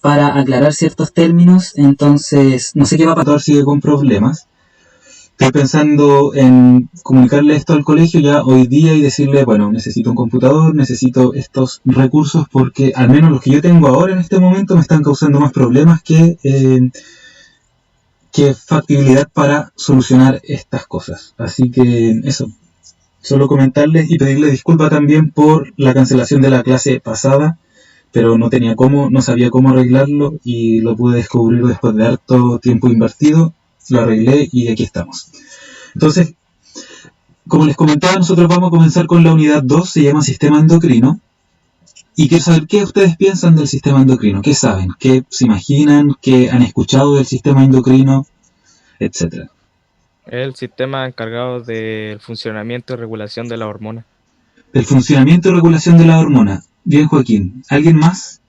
para aclarar ciertos términos, entonces no sé qué va a pasar. Sigue con problemas. Estoy pensando en comunicarle esto al colegio ya hoy día y decirle, bueno, necesito un computador, necesito estos recursos porque al menos los que yo tengo ahora en este momento me están causando más problemas que factibilidad para solucionar estas cosas. Así que eso, solo comentarles y pedirle disculpa también por la cancelación de la clase pasada, pero no tenía cómo, no sabía cómo arreglarlo y lo pude descubrir después de harto tiempo invertido, lo arreglé y aquí estamos. Entonces, como les comentaba, nosotros vamos a comenzar con la unidad 2, se llama Sistema Endocrino. Y quiero saber qué ustedes piensan del sistema endocrino, qué saben, qué se imaginan, qué han escuchado del sistema endocrino, etcétera. El sistema encargado del funcionamiento y regulación de la hormona. El funcionamiento y regulación de la hormona. Bien, Joaquín. ¿Alguien más?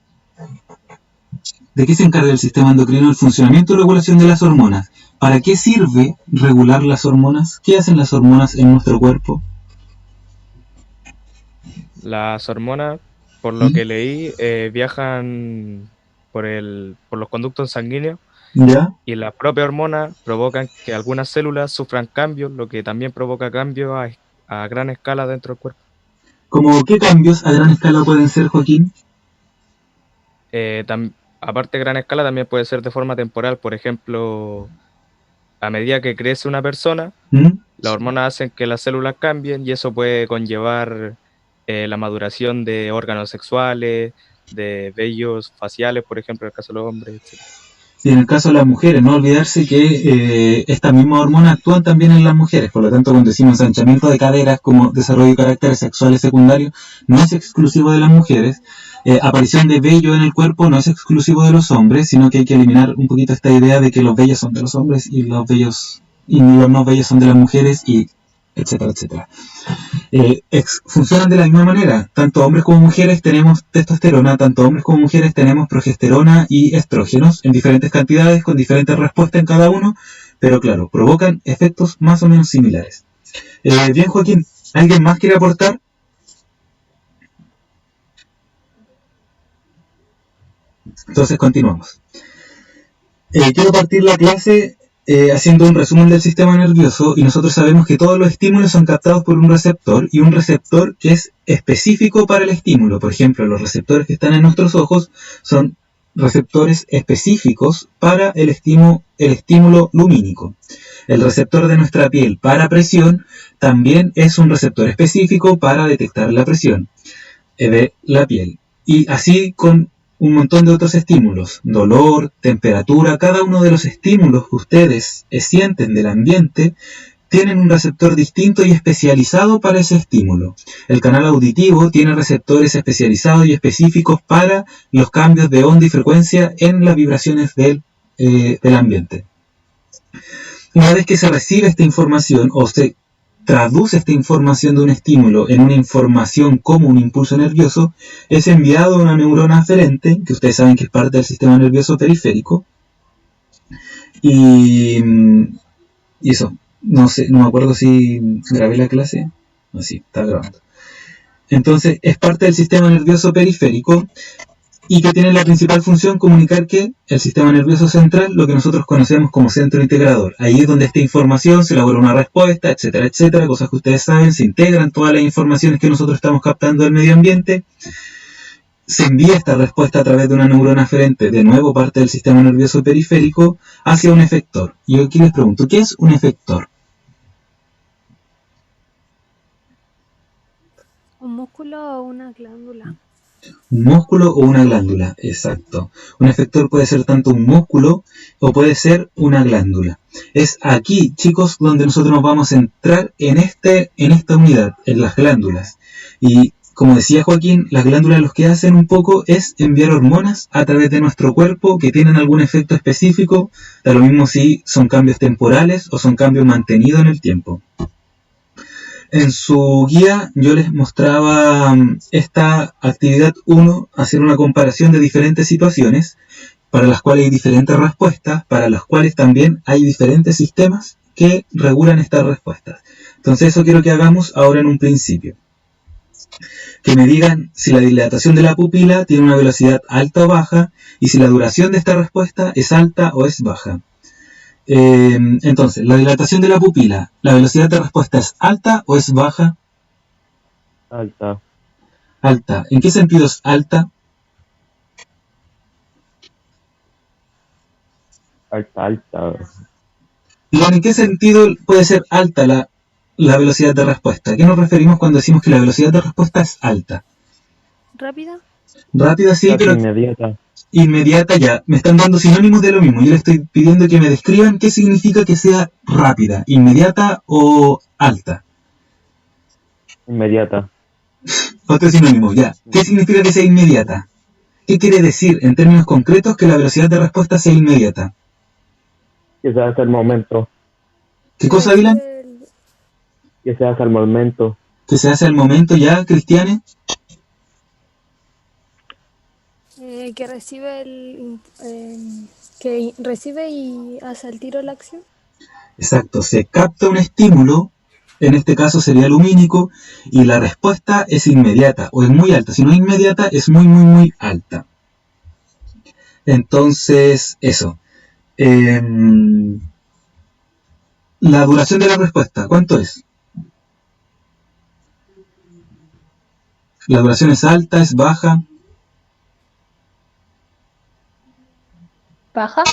¿De qué se encarga el sistema endocrino? El funcionamiento y regulación de las hormonas. ¿Para qué sirve regular las hormonas? ¿Qué hacen las hormonas en nuestro cuerpo? Las hormonas, por lo que leí, viajan por los conductos sanguíneos. ¿Ya? Y las propias hormonas provocan que algunas células sufran cambios, lo que también provoca cambios a gran escala dentro del cuerpo. ¿Cómo qué cambios a gran escala pueden ser, Joaquín? Aparte de gran escala, también puede ser de forma temporal. Por ejemplo, a medida que crece una persona, las hormonas hacen que las células cambien y eso puede conllevar la maduración de órganos sexuales, de vellos faciales, por ejemplo, en el caso de los hombres, etc. Y en el caso de las mujeres, no olvidarse que estas mismas hormonas actúan también en las mujeres. Por lo tanto, cuando decimos ensanchamiento de caderas como desarrollo de caracteres sexuales secundarios, no es exclusivo de las mujeres. Aparición de vello en el cuerpo no es exclusivo de los hombres, sino que hay que eliminar un poquito esta idea de que los vellos son de los hombres y los no vellos son de las mujeres, y etcétera, etcétera. Funcionan de la misma manera. Tanto hombres como mujeres tenemos testosterona, tanto hombres como mujeres tenemos progesterona y estrógenos en diferentes cantidades, con diferentes respuestas en cada uno, pero claro, provocan efectos más o menos similares. Bien, Joaquín, ¿alguien más quiere aportar? Entonces continuamos. Quiero partir la clase haciendo un resumen del sistema nervioso, y nosotros sabemos que todos los estímulos son captados por un receptor, y un receptor que es específico para el estímulo. Por ejemplo, los receptores que están en nuestros ojos son receptores específicos para el estímulo lumínico. El receptor de nuestra piel para presión también es un receptor específico para detectar la presión de la piel. Y así con un montón de otros estímulos, dolor, temperatura, cada uno de los estímulos que ustedes sienten del ambiente tienen un receptor distinto y especializado para ese estímulo. El canal auditivo tiene receptores especializados y específicos para los cambios de onda y frecuencia en las vibraciones del ambiente. Una vez que se recibe esta información o se traduce esta información de un estímulo en una información como un impulso nervioso, es enviado a una neurona aferente, que ustedes saben que es parte del sistema nervioso periférico, y eso, no me acuerdo si grabé la clase, no, sí, está grabando. Entonces es parte del sistema nervioso periférico, y que tiene la principal función comunicar que el sistema nervioso central, lo que nosotros conocemos como centro integrador, ahí es donde esta información se elabora una respuesta, etcétera, etcétera, cosas que ustedes saben, se integran todas las informaciones que nosotros estamos captando del medio ambiente, se envía esta respuesta a través de una neurona aferente, de nuevo parte del sistema nervioso periférico, hacia un efector. Y yo aquí les pregunto, ¿qué es un efector? ¿Un músculo o una glándula? Un músculo o una glándula, exacto. Un efector puede ser tanto un músculo o puede ser una glándula. Es aquí, chicos, donde nosotros nos vamos a centrar en esta unidad, en las glándulas. Y como decía Joaquín, las glándulas lo que hacen un poco es enviar hormonas a través de nuestro cuerpo que tienen algún efecto específico, da lo mismo si son cambios temporales o son cambios mantenidos en el tiempo. En su guía yo les mostraba esta actividad 1, hacer una comparación de diferentes situaciones para las cuales hay diferentes respuestas, para las cuales también hay diferentes sistemas que regulan estas respuestas. Entonces eso quiero que hagamos ahora en un principio. Que me digan si la dilatación de la pupila tiene una velocidad alta o baja y si la duración de esta respuesta es alta o es baja. Entonces, la dilatación de la pupila, ¿la velocidad de respuesta es alta o es baja? Alta. Alta. ¿En qué sentido es alta? Alta. Digan, ¿en qué sentido puede ser alta la velocidad de respuesta? ¿A qué nos referimos cuando decimos que la velocidad de respuesta es alta? ¿Rápida? Rápida sí, pero Inmediata. inmediata ya. Me están dando sinónimos de lo mismo. Yo les estoy pidiendo que me describan qué significa que sea rápida, inmediata o alta. Inmediata. Otro sinónimo, ya. ¿Qué significa que sea inmediata? ¿Qué quiere decir en términos concretos que la velocidad de respuesta sea inmediata? Que se hace al momento. ¿Qué cosa, Dylan? Que se hace al momento. ¿Que se hace al momento ya, Cristiane? Que recibe y hace al tiro la acción. Exacto, se capta un estímulo, en este caso sería lumínico, y la respuesta es inmediata o es muy alta. Si no es inmediata, es muy, muy, muy alta. Entonces, eso. La duración de la respuesta, ¿cuánto es? ¿La duración es alta, es baja? ¿Baja?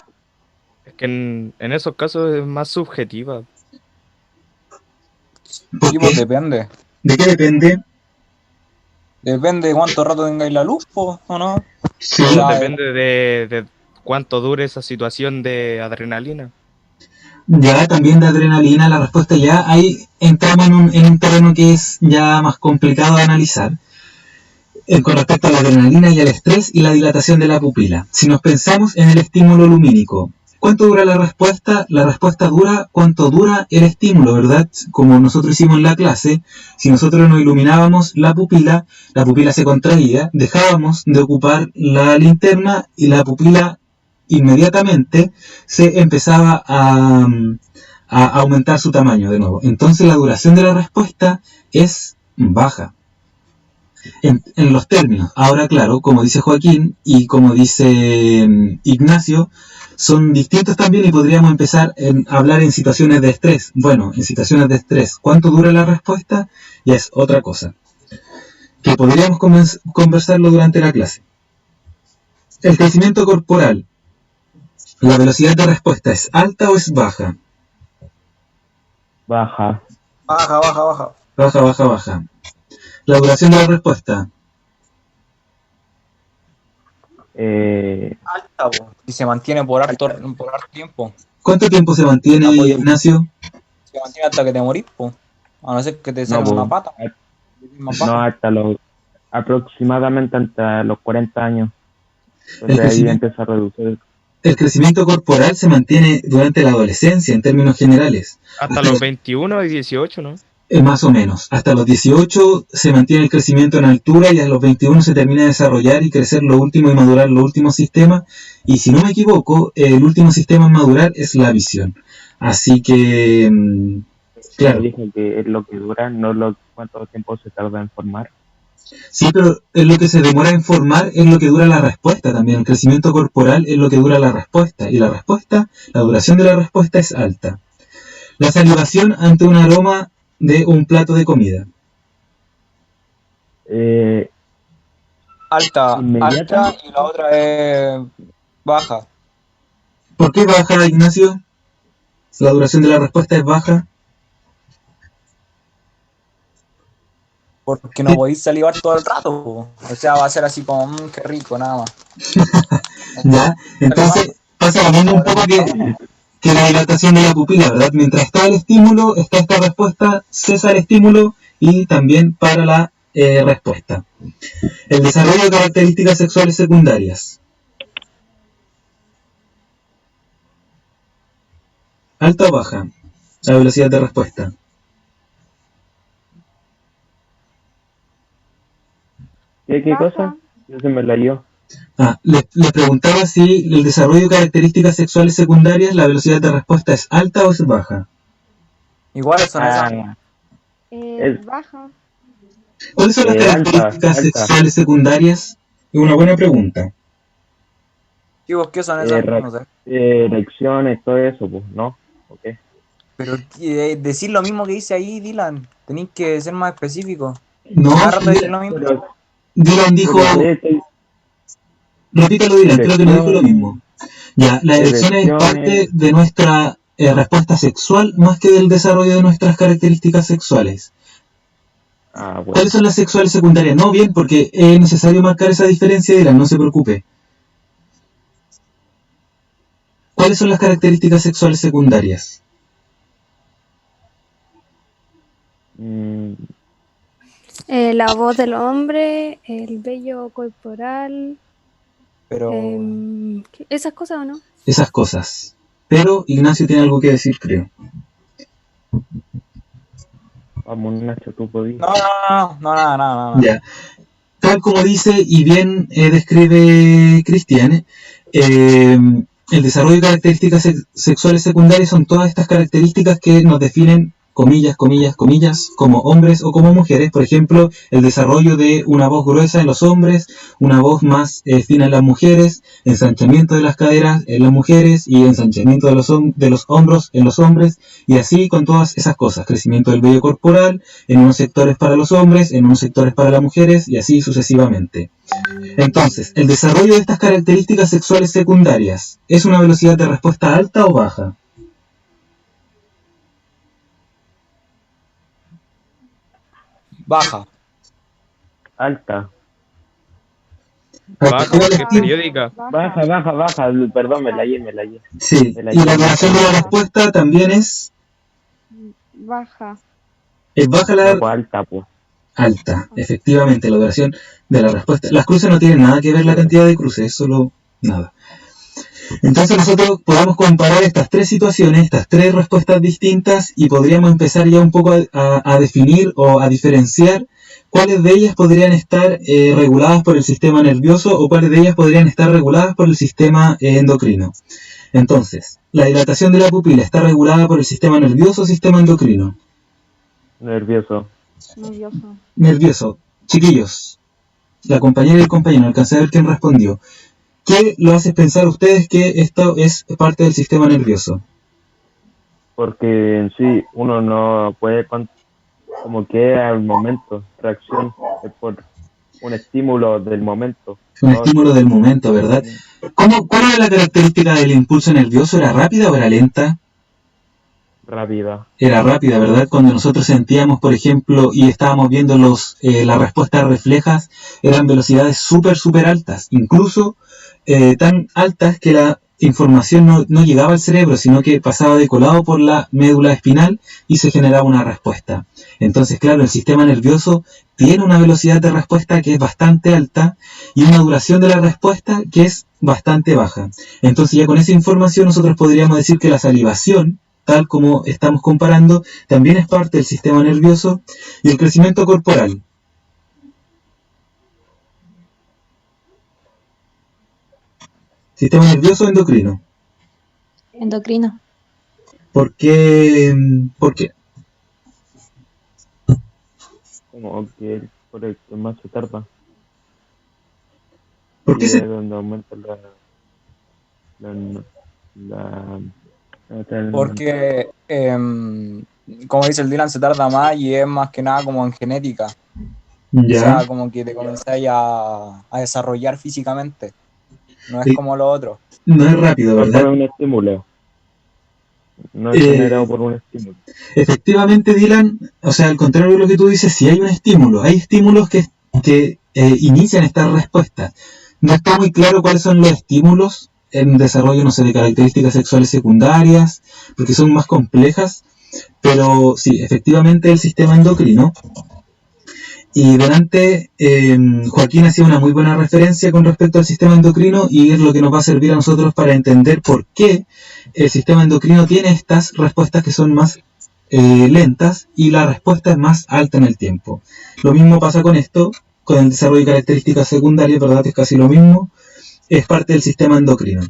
Es que en esos casos es más subjetiva. Sí, pues depende. ¿De qué depende? Depende de cuánto rato tengáis la luz, ¿o no? Sí. O sea, Depende de cuánto dure esa situación de adrenalina. Ya también de adrenalina, la respuesta ya ahí entramos en un terreno que es ya más complicado de analizar con respecto a la adrenalina y al estrés y la dilatación de la pupila. Si nos pensamos en el estímulo lumínico, ¿cuánto dura la respuesta? La respuesta dura cuánto dura el estímulo, ¿verdad? Como nosotros hicimos en la clase, si nosotros nos iluminábamos la pupila se contraía, dejábamos de ocupar la linterna y la pupila inmediatamente se empezaba a aumentar su tamaño de nuevo. Entonces la duración de la respuesta es baja. En los términos, ahora claro, como dice Joaquín y como dice Ignacio, son distintos también y podríamos empezar a hablar en situaciones de estrés. Bueno, en situaciones de estrés, ¿cuánto dura la respuesta? Ya es otra cosa, que podríamos conversarlo durante la clase. El crecimiento corporal, ¿la velocidad de respuesta es alta o es baja? Baja. Baja. La duración de la respuesta. alta, po. Y se mantiene por harto tiempo. ¿Cuánto tiempo se mantiene, Ignacio? Se mantiene hasta que te morís, po. A no ser que te salga una pata. No, aproximadamente hasta los 40 años. Entonces ahí empieza a reducir. El crecimiento corporal se mantiene durante la adolescencia en términos generales. Hasta los 21 y 18, ¿no? Más o menos. Hasta los 18 se mantiene el crecimiento en altura y a los 21 se termina de desarrollar y crecer lo último y madurar los últimos sistemas. Y si no me equivoco, el último sistema en madurar es la visión. Así que, claro. Dije que es lo que dura, no cuánto tiempo se tarda en formar. Sí, pero es lo que se demora en formar, es lo que dura la respuesta también. El crecimiento corporal es lo que dura la respuesta. Y la duración de la respuesta es alta. La salivación ante un aroma de un plato de comida. Alta y la otra es baja. ¿Por qué baja, Ignacio? La duración de la respuesta es baja. Porque no podéis salivar todo el rato, po. O sea, va a ser así como, qué rico, nada más. Ya, entonces pasa lo mismo un poco que la dilatación de la pupila, ¿verdad? Mientras está el estímulo, está esta respuesta, cesa el estímulo y también para la respuesta. El desarrollo de características sexuales secundarias. ¿Alta o baja? La velocidad de respuesta. ¿Qué cosa? Yo se me la dio. Les preguntaba si el desarrollo de características sexuales secundarias, la velocidad de respuesta es alta o es baja. Igual son esas. Es Baja. ¿Cuáles son las características sexuales secundarias? Es una buena pregunta. ¿Qué son esas? No sé. Erecciones, todo eso, pues, ¿no? Okay. Pero decir lo mismo que dice ahí, Dylan. Tenéis que ser más específico. No, lo mismo. Dylan dijo... Repítalo, Dylan, creo que no dijo lo mismo. Ya, la erección es parte de nuestra respuesta sexual más que del desarrollo de nuestras características sexuales. Bueno. ¿Cuáles son las sexuales secundarias? No, bien, porque es necesario marcar esa diferencia, Dylan, no se preocupe. ¿Cuáles son las características sexuales secundarias? La voz del hombre, el vello corporal, pero esas cosas, ¿o no? Esas cosas. Pero Ignacio tiene algo que decir, creo. Vamos, Nacho, tú podías. No. Ya. Tal como dice y bien describe Cristian, el desarrollo de características sexuales secundarias son todas estas características que nos definen, comillas, comillas, comillas, como hombres o como mujeres. Por ejemplo, el desarrollo de una voz gruesa en los hombres, una voz más fina en las mujeres, ensanchamiento de las caderas en las mujeres y ensanchamiento de los hombros en los hombres, y así con todas esas cosas. Crecimiento del vello corporal en unos sectores para los hombres, en unos sectores para las mujeres, y así sucesivamente. Entonces, el desarrollo de estas características sexuales secundarias, ¿es una velocidad de respuesta alta o baja? Baja. Alta. Baja, porque es periódica. Baja. Perdón, me la hallé. Sí, y la duración de la respuesta también es... Baja. Es baja la... alta, pues. Alta, efectivamente, la duración de la respuesta. Las cruces no tienen nada que ver la cantidad de cruces, es solo nada. Entonces nosotros podemos comparar estas tres situaciones, estas tres respuestas distintas, y podríamos empezar ya un poco a definir o a diferenciar cuáles de ellas podrían estar reguladas por el sistema nervioso o cuáles de ellas podrían estar reguladas por el sistema endocrino. Entonces, ¿la dilatación de la pupila está regulada por el sistema nervioso o sistema endocrino? Nervioso. Chiquillos, la compañera y el compañero, alcancé a ver quién respondió. ¿Qué lo hace pensar a ustedes que esto es parte del sistema nervioso? Porque en sí uno no puede, como que al momento, reacción es por un estímulo del momento. Un estímulo del momento, ¿verdad? ¿Cuál era la característica del impulso nervioso? ¿Era rápida o era lenta? Rápida. Era rápida, ¿verdad? Cuando nosotros sentíamos, por ejemplo, y estábamos viendo las respuestas reflejas, eran velocidades súper altas, incluso tan altas que la información no llegaba al cerebro, sino que pasaba de colado por la médula espinal y se generaba una respuesta. Entonces, claro, el sistema nervioso tiene una velocidad de respuesta que es bastante alta y una duración de la respuesta que es bastante baja. Entonces, ya con esa información nosotros podríamos decir que la salivación, tal como estamos comparando, también es parte del sistema nervioso, y el crecimiento corporal. ¿Sistema nervioso o endocrino? Endocrino. ¿Por qué? Como que por el que más se tarda. ¿Por qué se...? Donde aumenta porque, como dice el Dylan, se tarda más y es más que nada como en genética. Ya. O sea, como que te comenzáis a desarrollar físicamente. No es como lo otro. No es rápido, ¿verdad? No es un estímulo. No es generado por un estímulo. Efectivamente, Dylan, o sea, al contrario de lo que tú dices, sí hay un estímulo. Hay estímulos que inician estas respuestas. No está muy claro cuáles son los estímulos en desarrollo, no sé, de características sexuales secundarias, porque son más complejas, pero sí, efectivamente el sistema endocrino. Y delante, Joaquín hacía una muy buena referencia con respecto al sistema endocrino, y es lo que nos va a servir a nosotros para entender por qué el sistema endocrino tiene estas respuestas que son más lentas y la respuesta es más alta en el tiempo. Lo mismo pasa con esto, con el desarrollo de características secundarias, ¿verdad? Es casi lo mismo, es parte del sistema endocrino.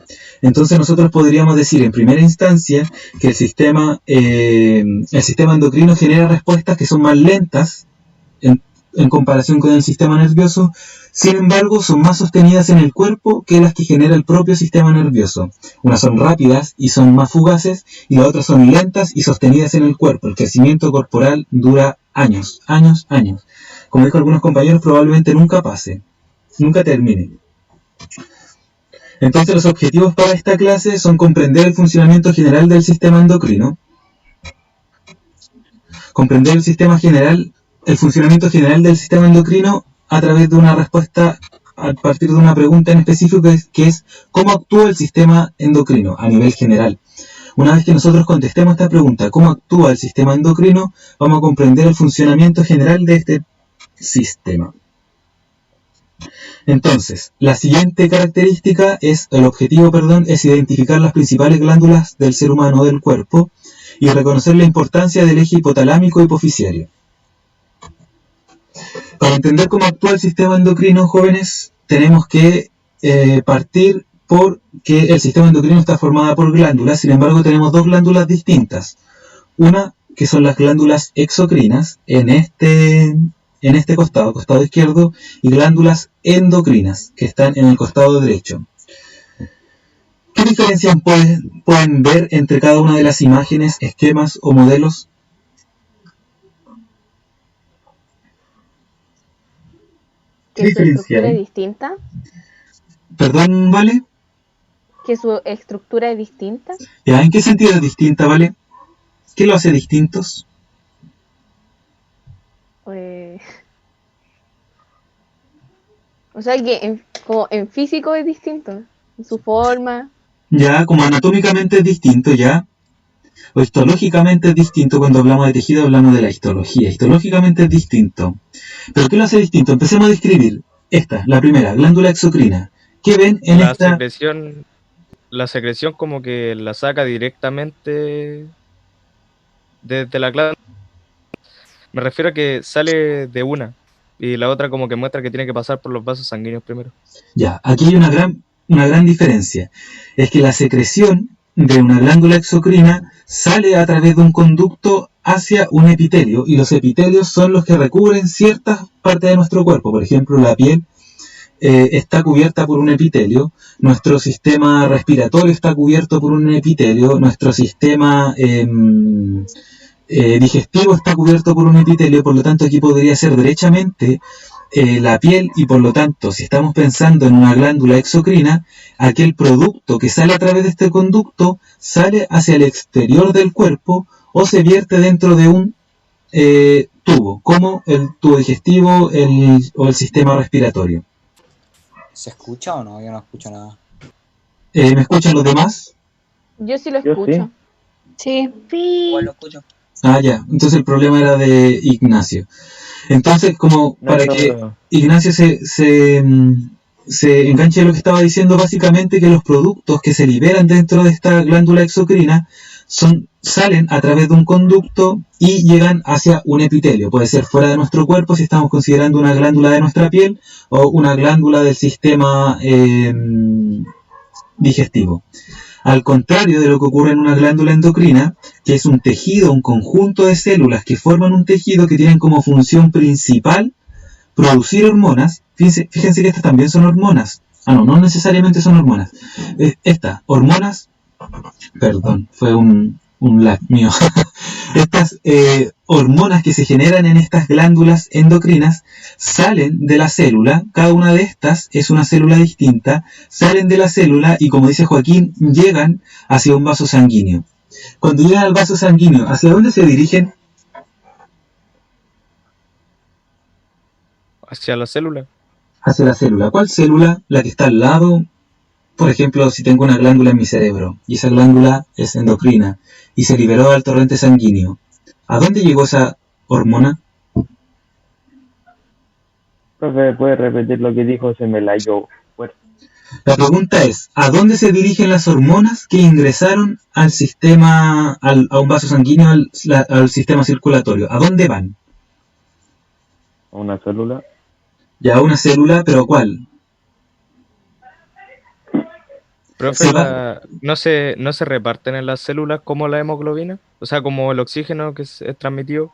Entonces nosotros podríamos decir en primera instancia que el sistema endocrino genera respuestas que son más lentas en comparación con el sistema nervioso. Sin embargo, son más sostenidas en el cuerpo que las que genera el propio sistema nervioso. Unas son rápidas y son más fugaces, y las otras son lentas y sostenidas en el cuerpo. El crecimiento corporal dura años, años, años. Como dijo algunos compañeros, probablemente nunca pase, nunca termine. Entonces, los objetivos para esta clase son comprender el funcionamiento general del sistema endocrino, comprender el funcionamiento general del sistema endocrino a través de una respuesta a partir de una pregunta en específico que es ¿cómo actúa el sistema endocrino a nivel general? Una vez que nosotros contestemos esta pregunta, ¿cómo actúa el sistema endocrino?, vamos a comprender el funcionamiento general de este sistema. Entonces, la siguiente característica es, el objetivo, es identificar las principales glándulas del ser humano del cuerpo y reconocer la importancia del eje hipotalámico hipoficiario. Para entender cómo actúa el sistema endocrino, jóvenes, tenemos que partir por que el sistema endocrino está formado por glándulas. Sin embargo, tenemos dos glándulas distintas. Una que son las glándulas exocrinas en este costado izquierdo, y glándulas endocrinas que están en el costado derecho. ¿Qué diferencias pueden ver entre cada una de las imágenes, esquemas o modelos? ¿Que su estructura es distinta? ¿Perdón, Vale? ¿Que su estructura es distinta? ¿Ya? ¿En qué sentido es distinta, Vale? ¿Qué lo hace distintos? O sea que como en físico es distinto, en su forma. Ya, como anatómicamente es distinto, ya. O histológicamente es distinto. Cuando hablamos de tejido hablamos de la histología. Histológicamente es distinto. ¿Pero qué lo hace distinto? Empecemos a describir. Esta, la primera, glándula exocrina. ¿Qué ven en esta? La secreción como que la saca directamente desde la glándula. Me refiero a que sale de una, y la otra como que muestra que tiene que pasar por los vasos sanguíneos primero. Ya, aquí hay una gran diferencia. Es que la secreción de una glándula exocrina sale a través de un conducto hacia un epitelio, y los epitelios son los que recubren ciertas partes de nuestro cuerpo. Por ejemplo, la piel está cubierta por un epitelio, nuestro sistema respiratorio está cubierto por un epitelio, nuestro sistema digestivo está cubierto por un epitelio. Por lo tanto, aquí podría ser derechamente la piel, y por lo tanto, si estamos pensando en una glándula exocrina, aquel producto que sale a través de este conducto sale hacia el exterior del cuerpo o se vierte dentro de un tubo, como el tubo digestivo o el sistema respiratorio. ¿Se escucha o no? Yo no escucho nada. ¿Me escuchan los demás? Yo sí lo escucho. Sí. Igual lo escucho. Ah, ya. Entonces el problema era de Ignacio. Entonces, como para que Ignacio se enganche de lo que estaba diciendo, básicamente que los productos que se liberan dentro de esta glándula exocrina salen a través de un conducto y llegan hacia un epitelio. Puede ser fuera de nuestro cuerpo si estamos considerando una glándula de nuestra piel o una glándula del sistema digestivo. Al contrario de lo que ocurre en una glándula endocrina, que es un tejido, un conjunto de células que forman un tejido que tienen como función principal producir hormonas. Fíjense que estas también son hormonas. No necesariamente son hormonas. Estas hormonas, perdón, fue un lag mío. Estas hormonas que se generan en estas glándulas endocrinas salen de la célula. Cada una de estas es una célula distinta. Salen de la célula y, como dice Joaquín, llegan hacia un vaso sanguíneo. Cuando llegan al vaso sanguíneo, ¿hacia dónde se dirigen? Hacia la célula. Hacia la célula. ¿Cuál célula? La que está al lado. Por ejemplo, si tengo una glándula en mi cerebro y esa glándula es endocrina y se liberó al torrente sanguíneo, ¿a dónde llegó esa hormona? Profe, ¿puede repetir lo que dijo? Se me la yo fuerte. La pregunta es, ¿a dónde se dirigen las hormonas que ingresaron al sistema, a un vaso sanguíneo, al sistema circulatorio? ¿A dónde van? ¿A una célula? Ya, a una célula, ¿pero cuál? Profe, ¿no se reparten en las células como la hemoglobina? O sea, como el oxígeno que es transmitido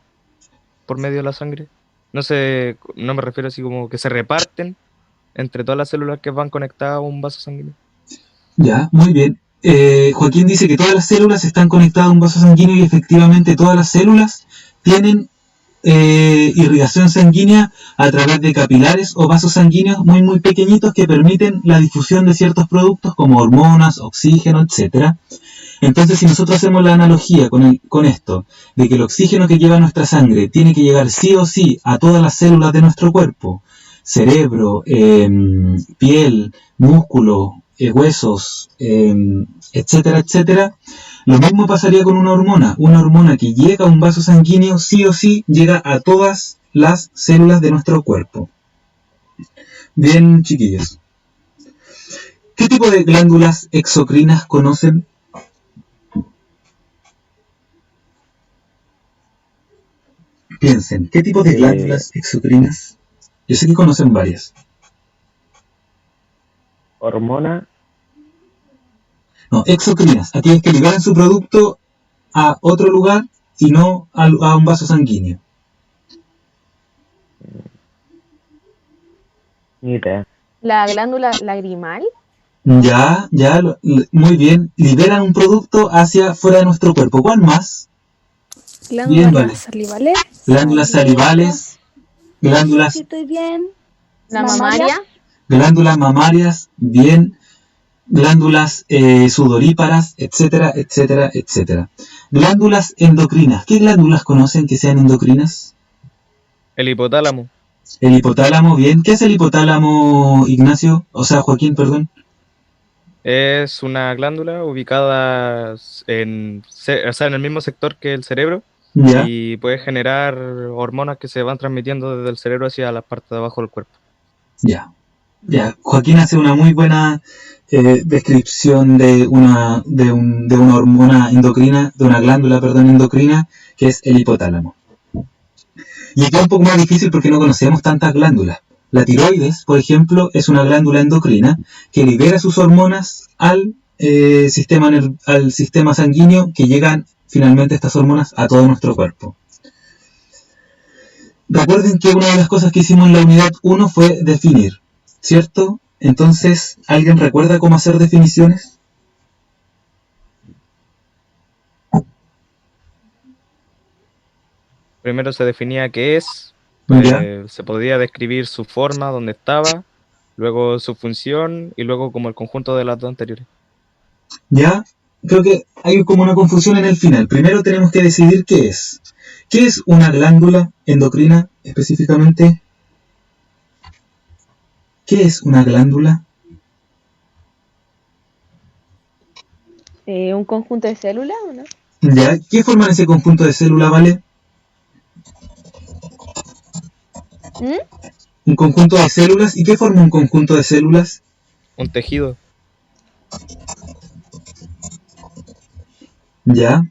por medio de la sangre. No sé, no me refiero así como que se reparten entre todas las células que van conectadas a un vaso sanguíneo. Ya, muy bien. Joaquín dice que todas las células están conectadas a un vaso sanguíneo y efectivamente todas las células tienen irrigación sanguínea a través de capilares o vasos sanguíneos muy muy pequeñitos que permiten la difusión de ciertos productos como hormonas, oxígeno, etcétera. Entonces, si nosotros hacemos la analogía con esto, de que el oxígeno que lleva nuestra sangre tiene que llegar sí o sí a todas las células de nuestro cuerpo, cerebro, piel, músculo, huesos, etcétera, etcétera, lo mismo pasaría con una hormona. Una hormona que llega a un vaso sanguíneo sí o sí llega a todas las células de nuestro cuerpo. Bien, chiquillos. ¿Qué tipo de glándulas exocrinas conocen? Piensen, ¿qué tipo de glándulas exocrinas? Yo sé que conocen varias. Hormona. No, exocrinas, aquellas que liberan su producto a otro lugar y no a un vaso sanguíneo. Ni idea. La glándula lagrimal. Ya, muy bien. Liberan un producto hacia fuera de nuestro cuerpo. ¿Cuál más? Glándulas Bien, vale. salivales. Glándulas salivales, glándulas, Sí, estoy bien. La mamaria. glándulas mamarias, bien, glándulas sudoríparas, etcétera, etcétera, etcétera. Glándulas endocrinas. ¿Qué glándulas conocen que sean endocrinas? El hipotálamo. El hipotálamo, bien. ¿Qué es el hipotálamo, Ignacio? O sea, Joaquín, perdón. Es una glándula ubicada en el mismo sector que el cerebro. Ya. Y puede generar hormonas que se van transmitiendo desde el cerebro hacia la parte de abajo del cuerpo. Ya. Joaquín hace una muy buena descripción de una hormona endocrina, de una glándula, perdón, endocrina, que es el hipotálamo. Y acá es un poco más difícil porque no conocemos tantas glándulas. La tiroides, por ejemplo, es una glándula endocrina que libera sus hormonas al sistema sanguíneo, que llegan finalmente estas hormonas a todo nuestro cuerpo. Recuerden que una de las cosas que hicimos en la unidad 1 fue definir, ¿cierto? Entonces, ¿alguien recuerda cómo hacer definiciones? Primero se definía qué es, se podía describir su forma, dónde estaba, luego su función y luego como el conjunto de las dos anteriores. Ya, creo que hay como una confusión en el final. Primero tenemos que decidir qué es. ¿Qué es una glándula endocrina específicamente? ¿Qué es una glándula? ¿Un conjunto de células o no? ¿Ya? ¿Qué forman ese conjunto de células, vale? Un conjunto de células. ¿Y qué forma un conjunto de células? Un tejido. ¿Ya?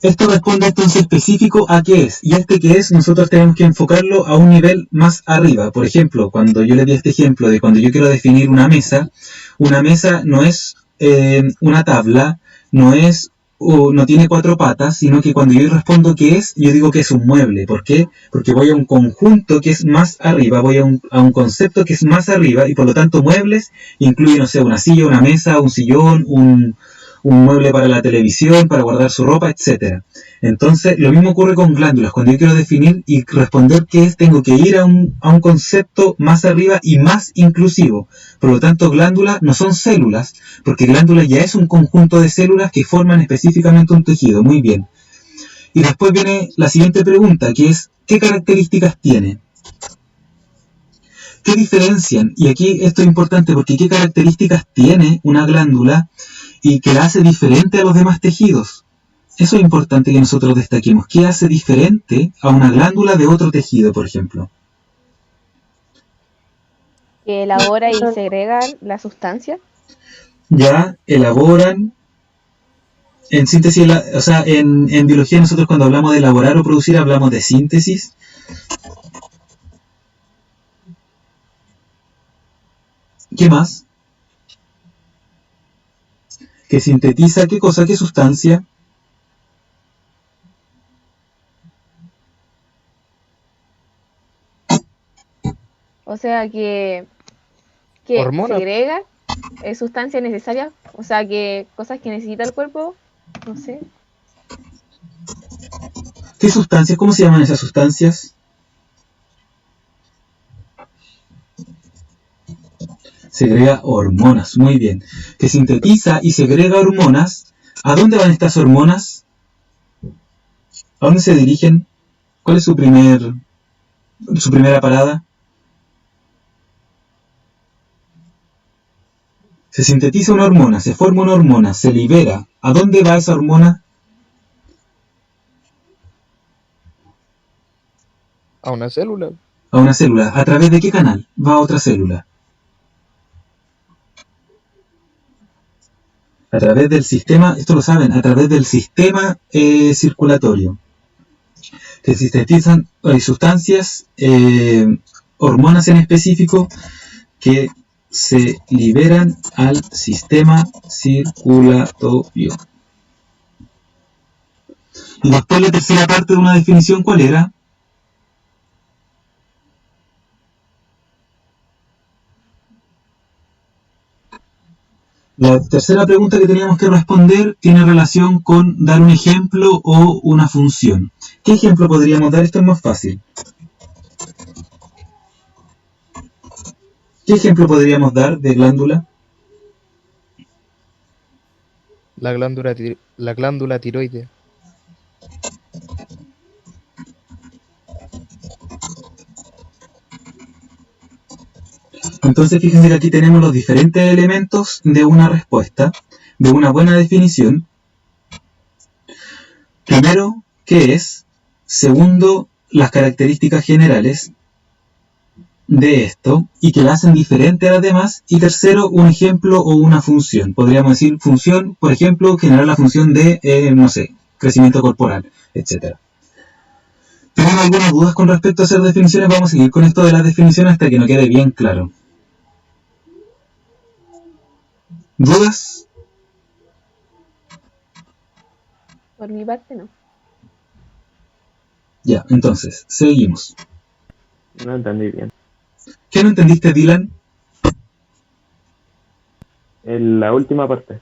Esto responde entonces específico a qué es. Y este qué es, nosotros tenemos que enfocarlo a un nivel más arriba. Por ejemplo, cuando yo le di este ejemplo de cuando yo quiero definir una mesa no es una tabla, no tiene 4 patas, sino que cuando yo respondo qué es, yo digo que es un mueble. ¿Por qué? Porque voy a un conjunto que es más arriba, voy a un concepto que es más arriba, y por lo tanto muebles incluye, no sé, una silla, una mesa, un sillón, un mueble para la televisión, para guardar su ropa, etc. Entonces, lo mismo ocurre con glándulas. Cuando yo quiero definir y responder qué es, tengo que ir a un concepto más arriba y más inclusivo. Por lo tanto, glándulas no son células, porque glándula ya es un conjunto de células que forman específicamente un tejido. Muy bien. Y después viene la siguiente pregunta, que es, ¿qué características tiene? ¿Qué diferencian? Y aquí esto es importante porque ¿qué características tiene una glándula y que la hace diferente a los demás tejidos? Eso es importante que nosotros destaquemos. ¿Qué hace diferente a una glándula de otro tejido, por ejemplo? Que elabora y segrega la sustancia. Ya, elaboran. En síntesis, o sea, en biología nosotros cuando hablamos de elaborar o producir hablamos de síntesis. ¿Qué más? Que sintetiza, ¿qué cosa? ¿Qué sustancia? O sea que Hormonas. segrega sustancias necesarias, o sea que cosas que necesita el cuerpo, no sé. ¿Qué sustancias? ¿Cómo se llaman esas sustancias? Segrega hormonas, muy bien. Que sintetiza y segrega hormonas. ¿A dónde van estas hormonas? ¿A dónde se dirigen? ¿Cuál es su primera parada? Se sintetiza una hormona, se forma una hormona, se libera. ¿A dónde va esa hormona? A una célula. A una célula. ¿A través de qué canal va a otra célula? A través del sistema, esto lo saben, a través del sistema circulatorio. Que sintetizan sustancias, hormonas en específico, que se liberan al sistema circulatorio. Y después la tercera parte de una definición, ¿cuál era? La tercera pregunta que teníamos que responder tiene relación con dar un ejemplo o una función. ¿Qué ejemplo podríamos dar? Esto es más fácil. ¿Qué ejemplo podríamos dar de glándula? La glándula tiroides. Entonces fíjense que aquí tenemos los diferentes elementos de una respuesta, de una buena definición. Primero, ¿qué es? Segundo, las características generales de esto y que la hacen diferente a las demás. Y tercero, un ejemplo o una función. Podríamos decir función, por ejemplo, generar la función de, no sé, crecimiento corporal, etc. ¿Tienen algunas dudas con respecto a hacer definiciones? Vamos a seguir con esto de las definiciones hasta que nos quede bien claro. ¿Dudas? Por mi parte no. Ya, entonces, seguimos. No entendí bien. ¿Qué no entendiste, Dylan? En la última parte.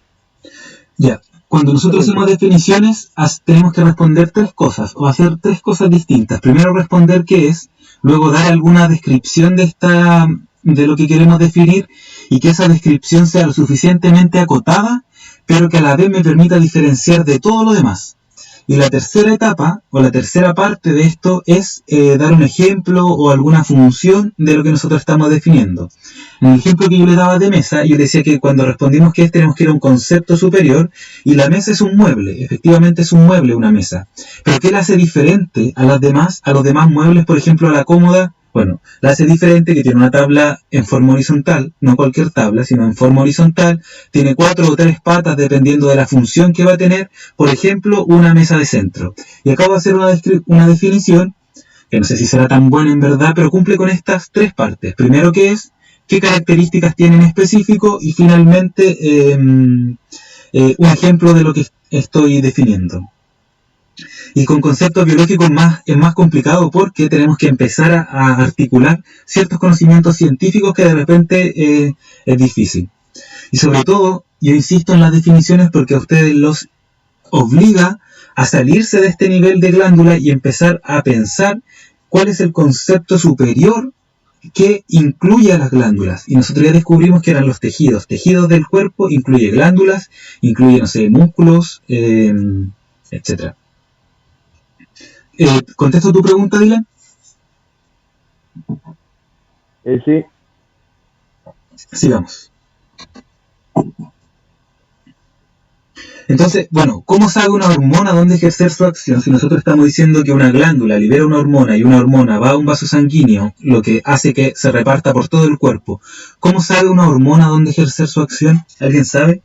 Ya, cuando nosotros hacemos definiciones, tenemos que responder tres cosas, o hacer tres cosas distintas. Primero responder qué es, luego dar alguna descripción de lo que queremos definir, y que esa descripción sea lo suficientemente acotada, pero que a la vez me permita diferenciar de todo lo demás. Y la tercera etapa, o la tercera parte de esto, es dar un ejemplo o alguna función de lo que nosotros estamos definiendo. En el ejemplo que yo le daba de mesa, yo decía que cuando respondimos que tenemos que ir a un concepto superior, y la mesa es un mueble, efectivamente es un mueble una mesa. Pero ¿qué la hace diferente a los demás muebles, por ejemplo a la cómoda? Bueno, la hace diferente que tiene una tabla en forma horizontal, no cualquier tabla, sino en forma horizontal, tiene 4 o 3 patas dependiendo de la función que va a tener, por ejemplo, una mesa de centro. Y acabo de hacer una definición, que no sé si será tan buena en verdad, pero cumple con estas 3 partes. Primero, ¿qué es? ¿Qué características tiene en específico? Y finalmente, un ejemplo de lo que estoy definiendo. Y con conceptos biológicos es más complicado porque tenemos que empezar a articular ciertos conocimientos científicos que de repente es difícil. Y sobre todo, yo insisto en las definiciones porque a ustedes los obliga a salirse de este nivel de glándula y empezar a pensar cuál es el concepto superior que incluye a las glándulas. Y nosotros ya descubrimos que eran los tejidos. Tejidos del cuerpo incluye glándulas, incluye, no sé, músculos, etc. ¿Contesto tu pregunta, Dylan? Sí. Sigamos. Entonces, bueno, ¿cómo sabe una hormona dónde ejercer su acción? Si nosotros estamos diciendo que una glándula libera una hormona y una hormona va a un vaso sanguíneo, lo que hace que se reparta por todo el cuerpo, ¿cómo sabe una hormona dónde ejercer su acción? ¿Alguien sabe?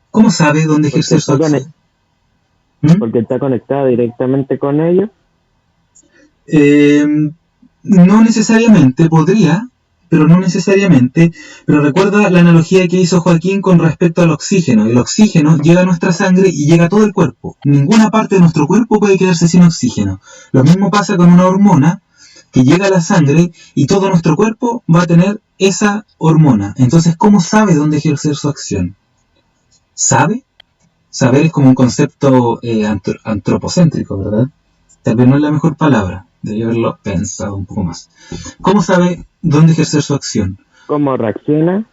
¿Cómo sabe dónde ejercer su acción? Porque está conectada directamente con ellos. No necesariamente, podría, pero no necesariamente. Pero recuerda la analogía que hizo Joaquín con respecto al oxígeno. El oxígeno llega a nuestra sangre y llega a todo el cuerpo. Ninguna parte de nuestro cuerpo puede quedarse sin oxígeno. Lo mismo pasa con una hormona que llega a la sangre y todo nuestro cuerpo va a tener esa hormona. Entonces, ¿cómo sabe dónde ejercer su acción? ¿Sabe? Saber es como un concepto antropocéntrico, ¿verdad? Tal vez no es la mejor palabra. Debería haberlo pensado un poco más. ¿Cómo sabe dónde ejercer su acción? ¿Cómo reacciona?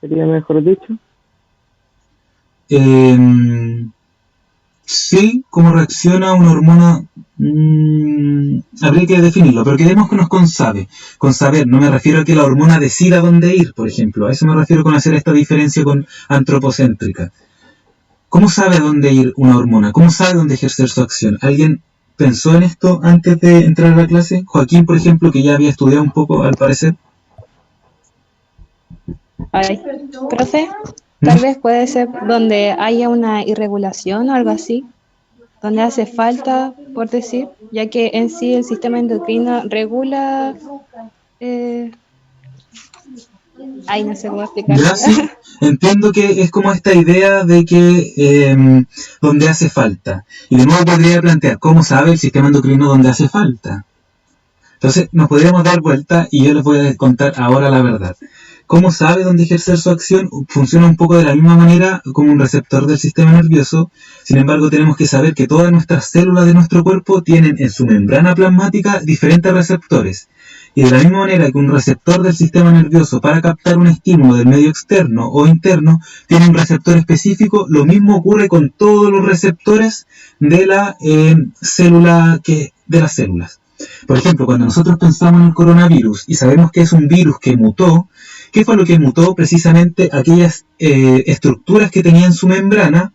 Sería mejor dicho. Sí, cómo reacciona una hormona. Habría que definirlo, pero quedémonos con sabe. Con saber, no me refiero a que la hormona decida dónde ir, por ejemplo. A eso me refiero con hacer esta diferencia con antropocéntrica. ¿Cómo sabe dónde ir una hormona? ¿Cómo sabe dónde ejercer su acción? ¿Alguien pensó en esto antes de entrar a la clase? Joaquín, por ejemplo, que ya había estudiado un poco, al parecer. Ay, profe, tal vez puede ser donde haya una irregulación o algo así, donde hace falta, por decir, ya que en sí el sistema endocrino regula. eh, Ay, no sé cómo explicarlo. Ya sí, entiendo que es como esta idea de que donde hace falta. Y de nuevo podría plantear, ¿cómo sabe el sistema endocrino dónde hace falta? Entonces nos podríamos dar vuelta y yo les voy a contar ahora la verdad. ¿Cómo sabe dónde ejercer su acción? Funciona un poco de la misma manera como un receptor del sistema nervioso. Sin embargo, tenemos que saber que todas nuestras células de nuestro cuerpo tienen en su membrana plasmática diferentes receptores. Y de la misma manera que un receptor del sistema nervioso para captar un estímulo del medio externo o interno tiene un receptor específico, lo mismo ocurre con todos los receptores de la célula de las células. Por ejemplo, cuando nosotros pensamos en el coronavirus y sabemos que es un virus que mutó, ¿qué fue lo que mutó? Precisamente aquellas estructuras que tenían su membrana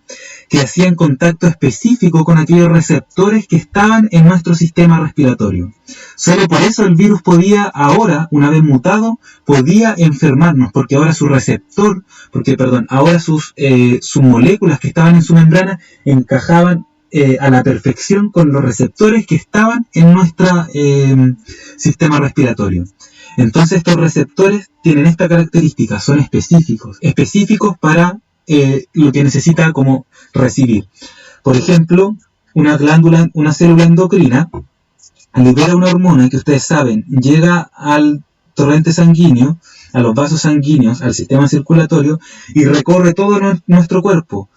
que hacían contacto específico con aquellos receptores que estaban en nuestro sistema respiratorio. Solo por eso el virus podía ahora, una vez mutado, podía enfermarnos, porque ahora su receptor, ahora sus moléculas que estaban en su membrana encajaban a la perfección con los receptores que estaban en nuestro sistema respiratorio. Entonces estos receptores tienen esta característica, son específicos para lo que necesita como recibir. Por ejemplo, una célula endocrina libera una hormona que ustedes saben, llega al torrente sanguíneo, a los vasos sanguíneos, al sistema circulatorio y recorre todo nuestro cuerpo.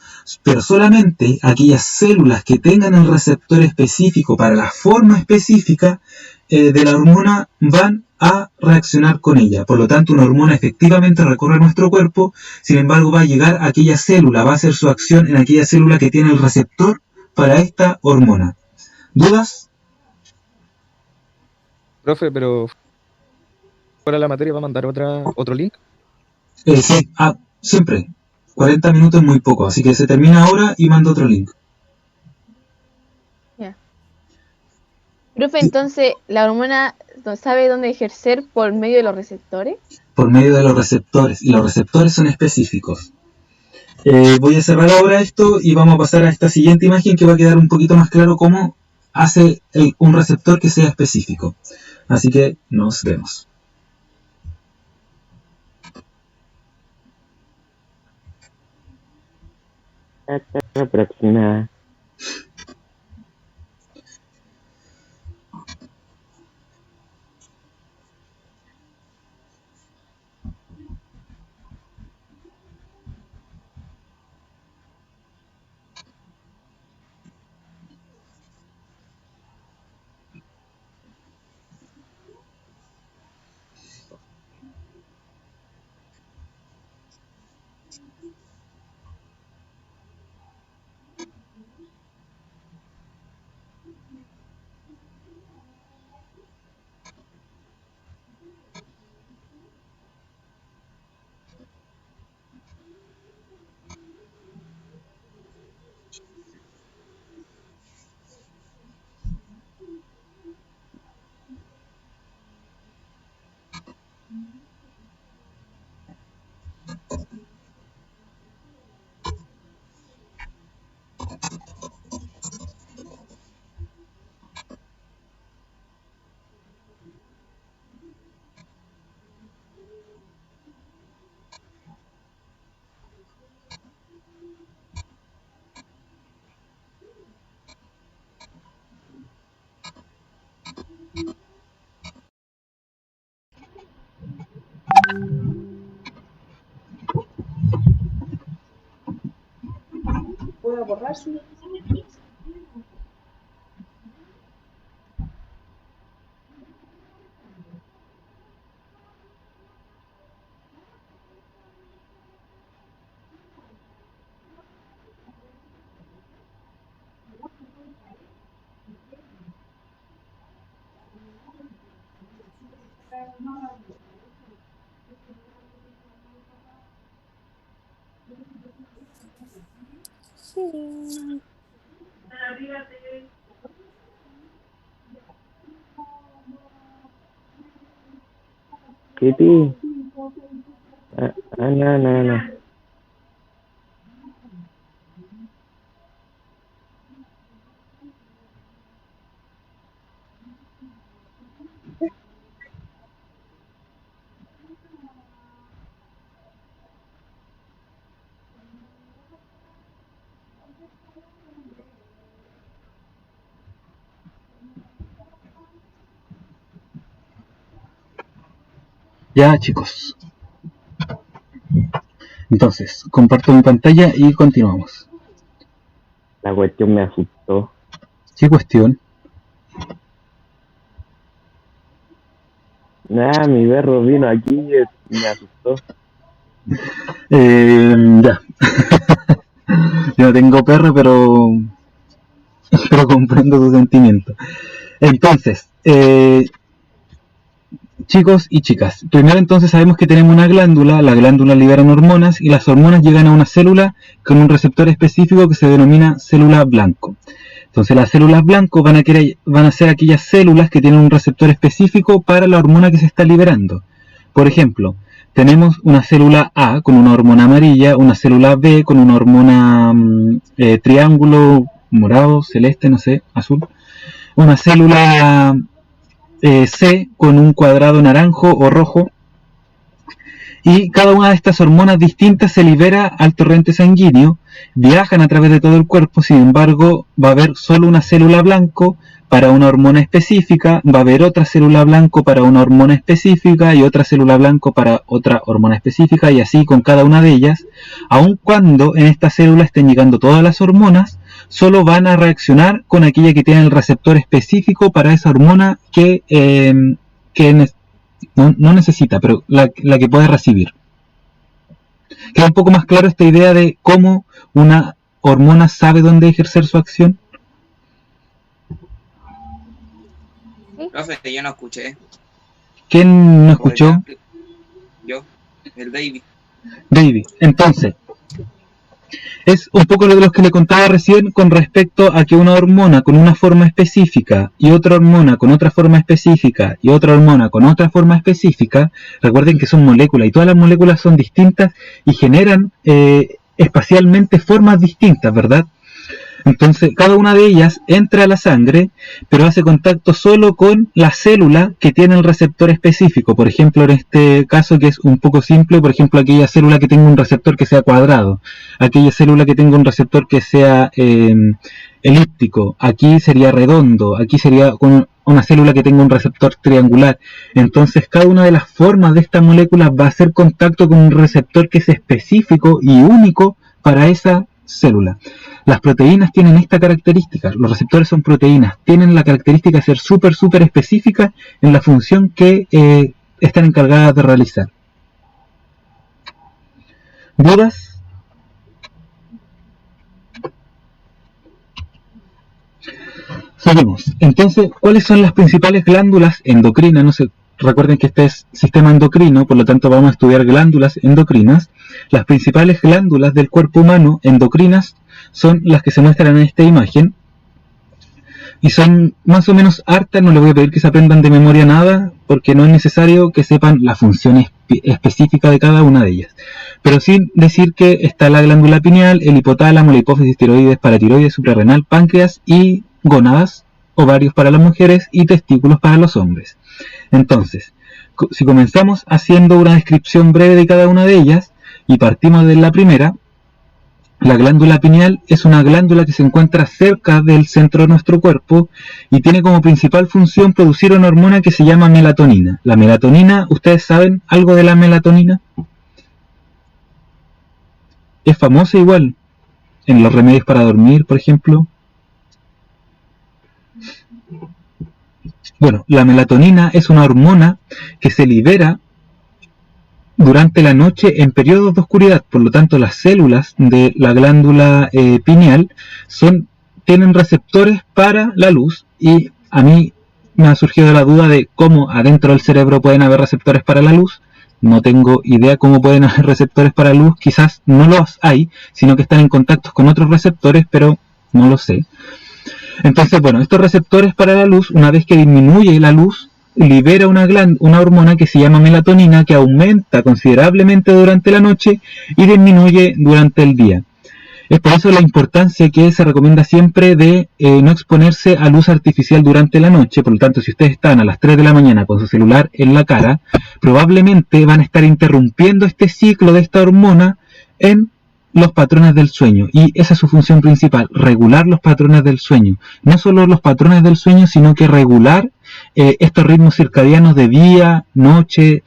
Pero solamente aquellas células que tengan el receptor específico para la forma específica de la hormona van a reaccionar con ella. Por lo tanto, una hormona efectivamente recorre nuestro cuerpo, sin embargo va a llegar a aquella célula, va a hacer su acción en aquella célula que tiene el receptor para esta hormona. ¿Dudas? Profe, pero fuera de la materia va a mandar otro link. Sí, siempre. 40 minutos es muy poco, así que se termina ahora y mando otro link. Ya. Profe, entonces, ¿la hormona sabe dónde ejercer por medio de los receptores? Por medio de los receptores, y los receptores son específicos. Voy a cerrar ahora esto y vamos a pasar a esta siguiente imagen que va a quedar un poquito más claro cómo hace un receptor que sea específico. Así que nos vemos. Hasta la próxima. células. Sí. Kitty. No. Ya, chicos. Entonces, comparto mi pantalla y continuamos. La cuestión me asustó. ¿Qué cuestión? Mi perro vino aquí y me asustó. Ya. Yo no tengo perro, pero comprendo tu sentimiento. Entonces, chicos y chicas, primero entonces sabemos que tenemos una glándula, la glándula libera hormonas y las hormonas llegan a una célula con un receptor específico que se denomina célula blanco. Entonces las células blanco van a ser aquellas células que tienen un receptor específico para la hormona que se está liberando. Por ejemplo, tenemos una célula A con una hormona amarilla, una célula B con una hormona triángulo morado, celeste, no sé, azul, una célula C con un cuadrado naranjo o rojo, y cada una de estas hormonas distintas se libera al torrente sanguíneo, viajan a través de todo el cuerpo. Sin embargo, va a haber solo una célula blanco para una hormona específica, va a haber otra célula blanco para una hormona específica y otra célula blanco para otra hormona específica, y así con cada una de ellas. Aun cuando en esta célula estén llegando todas las hormonas, solo van a reaccionar con aquella que tiene el receptor específico para esa hormona que no necesita, pero la que puede recibir. ¿Queda un poco más claro esta idea de cómo una hormona sabe dónde ejercer su acción? Profe, yo no escuché. ¿Quién no escuchó? Yo, el David. David. Entonces, es un poco lo de los que le contaba recién con respecto a que una hormona con una forma específica y otra hormona con otra forma específica y otra hormona con otra forma específica, recuerden que son moléculas y todas las moléculas son distintas y generan espacialmente formas distintas, ¿verdad? Entonces, cada una de ellas entra a la sangre, pero hace contacto solo con la célula que tiene el receptor específico. Por ejemplo, en este caso, que es un poco simple, por ejemplo, aquella célula que tenga un receptor que sea cuadrado, aquella célula que tenga un receptor que sea elíptico, aquí sería redondo, aquí sería con una célula que tenga un receptor triangular. Entonces, cada una de las formas de estas moléculas va a hacer contacto con un receptor que es específico y único para esa célula. Las proteínas tienen esta característica, los receptores son proteínas, tienen la característica de ser súper específicas en la función que están encargadas de realizar. ¿Dudas? Seguimos. Entonces, ¿cuáles son las principales glándulas endocrinas? No sé, recuerden que este es sistema endocrino, por lo tanto vamos a estudiar glándulas endocrinas. Las principales glándulas del cuerpo humano endocrinas son las que se muestran en esta imagen y son más o menos hartas. No les voy a pedir que se aprendan de memoria nada porque no es necesario que sepan la función específica de cada una de ellas, pero sí decir que está la glándula pineal, el hipotálamo, la hipófisis, tiroides, paratiroides, suprarrenal, páncreas y gónadas, ovarios para las mujeres y testículos para los hombres. Entonces, si comenzamos haciendo una descripción breve de cada una de ellas y partimos de la primera, la glándula pineal es una glándula que se encuentra cerca del centro de nuestro cuerpo y tiene como principal función producir una hormona que se llama melatonina. La melatonina, ¿ustedes saben algo de la melatonina? Es famosa igual. en los remedios para dormir, por ejemplo. Bueno, la melatonina es una hormona que se libera durante la noche en periodos de oscuridad. Por lo tanto, las células de la glándula pineal tienen receptores para la luz, y a mí me ha surgido la duda de cómo adentro del cerebro pueden haber receptores para la luz. No tengo idea cómo pueden haber receptores para la luz, quizás no los hay, sino que están en contacto con otros receptores, pero no lo sé. Entonces, bueno, estos receptores para la luz, una vez que disminuye la luz, libera una hormona que se llama melatonina, que aumenta considerablemente durante la noche y disminuye durante el día. Es por eso la importancia que se recomienda siempre de no exponerse a luz artificial durante la noche. Por lo tanto, si ustedes están a las 3 de la mañana con su celular en la cara, probablemente van a estar interrumpiendo este ciclo de esta hormona en los patrones del sueño. Y esa es su función principal, regular los patrones del sueño. No solo los patrones del sueño, sino que regular estos ritmos circadianos de día, noche,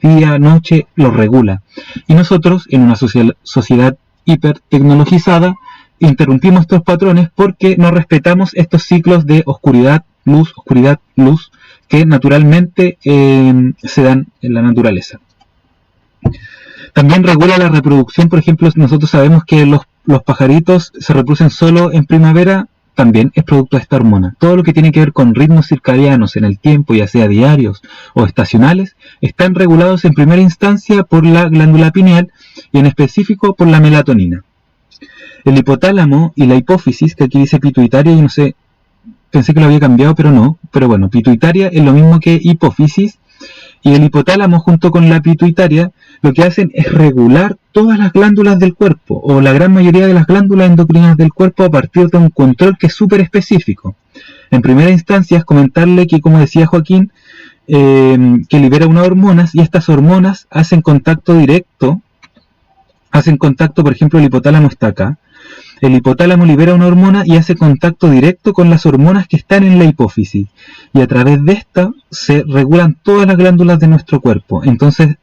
los regula. Y nosotros, en una sociedad hipertecnologizada, interrumpimos estos patrones porque no respetamos estos ciclos de oscuridad, luz, que naturalmente se dan en la naturaleza. También regula la reproducción. Por ejemplo, nosotros sabemos que los pajaritos se reproducen solo en primavera, también es producto de esta hormona. Todo lo que tiene que ver con ritmos circadianos en el tiempo, ya sea diarios o estacionales, están regulados en primera instancia por la glándula pineal y en específico por la melatonina. El hipotálamo y la hipófisis, que aquí dice pituitaria, yo no sé, pensé que lo había cambiado, pero no. Pero bueno, pituitaria es lo mismo que hipófisis, y el hipotálamo junto con la pituitaria lo que hacen es regular todas las glándulas del cuerpo, o la gran mayoría de las glándulas endocrinas del cuerpo, a partir de un control que es súper específico. En primera instancia es comentarle que, como decía Joaquín, que libera unas hormonas, y estas hormonas hacen contacto directo, por ejemplo, el hipotálamo está acá. El hipotálamo libera una hormona y hace contacto directo con las hormonas que están en la hipófisis. Y a través de esta se regulan todas las glándulas de nuestro cuerpo. Entonces,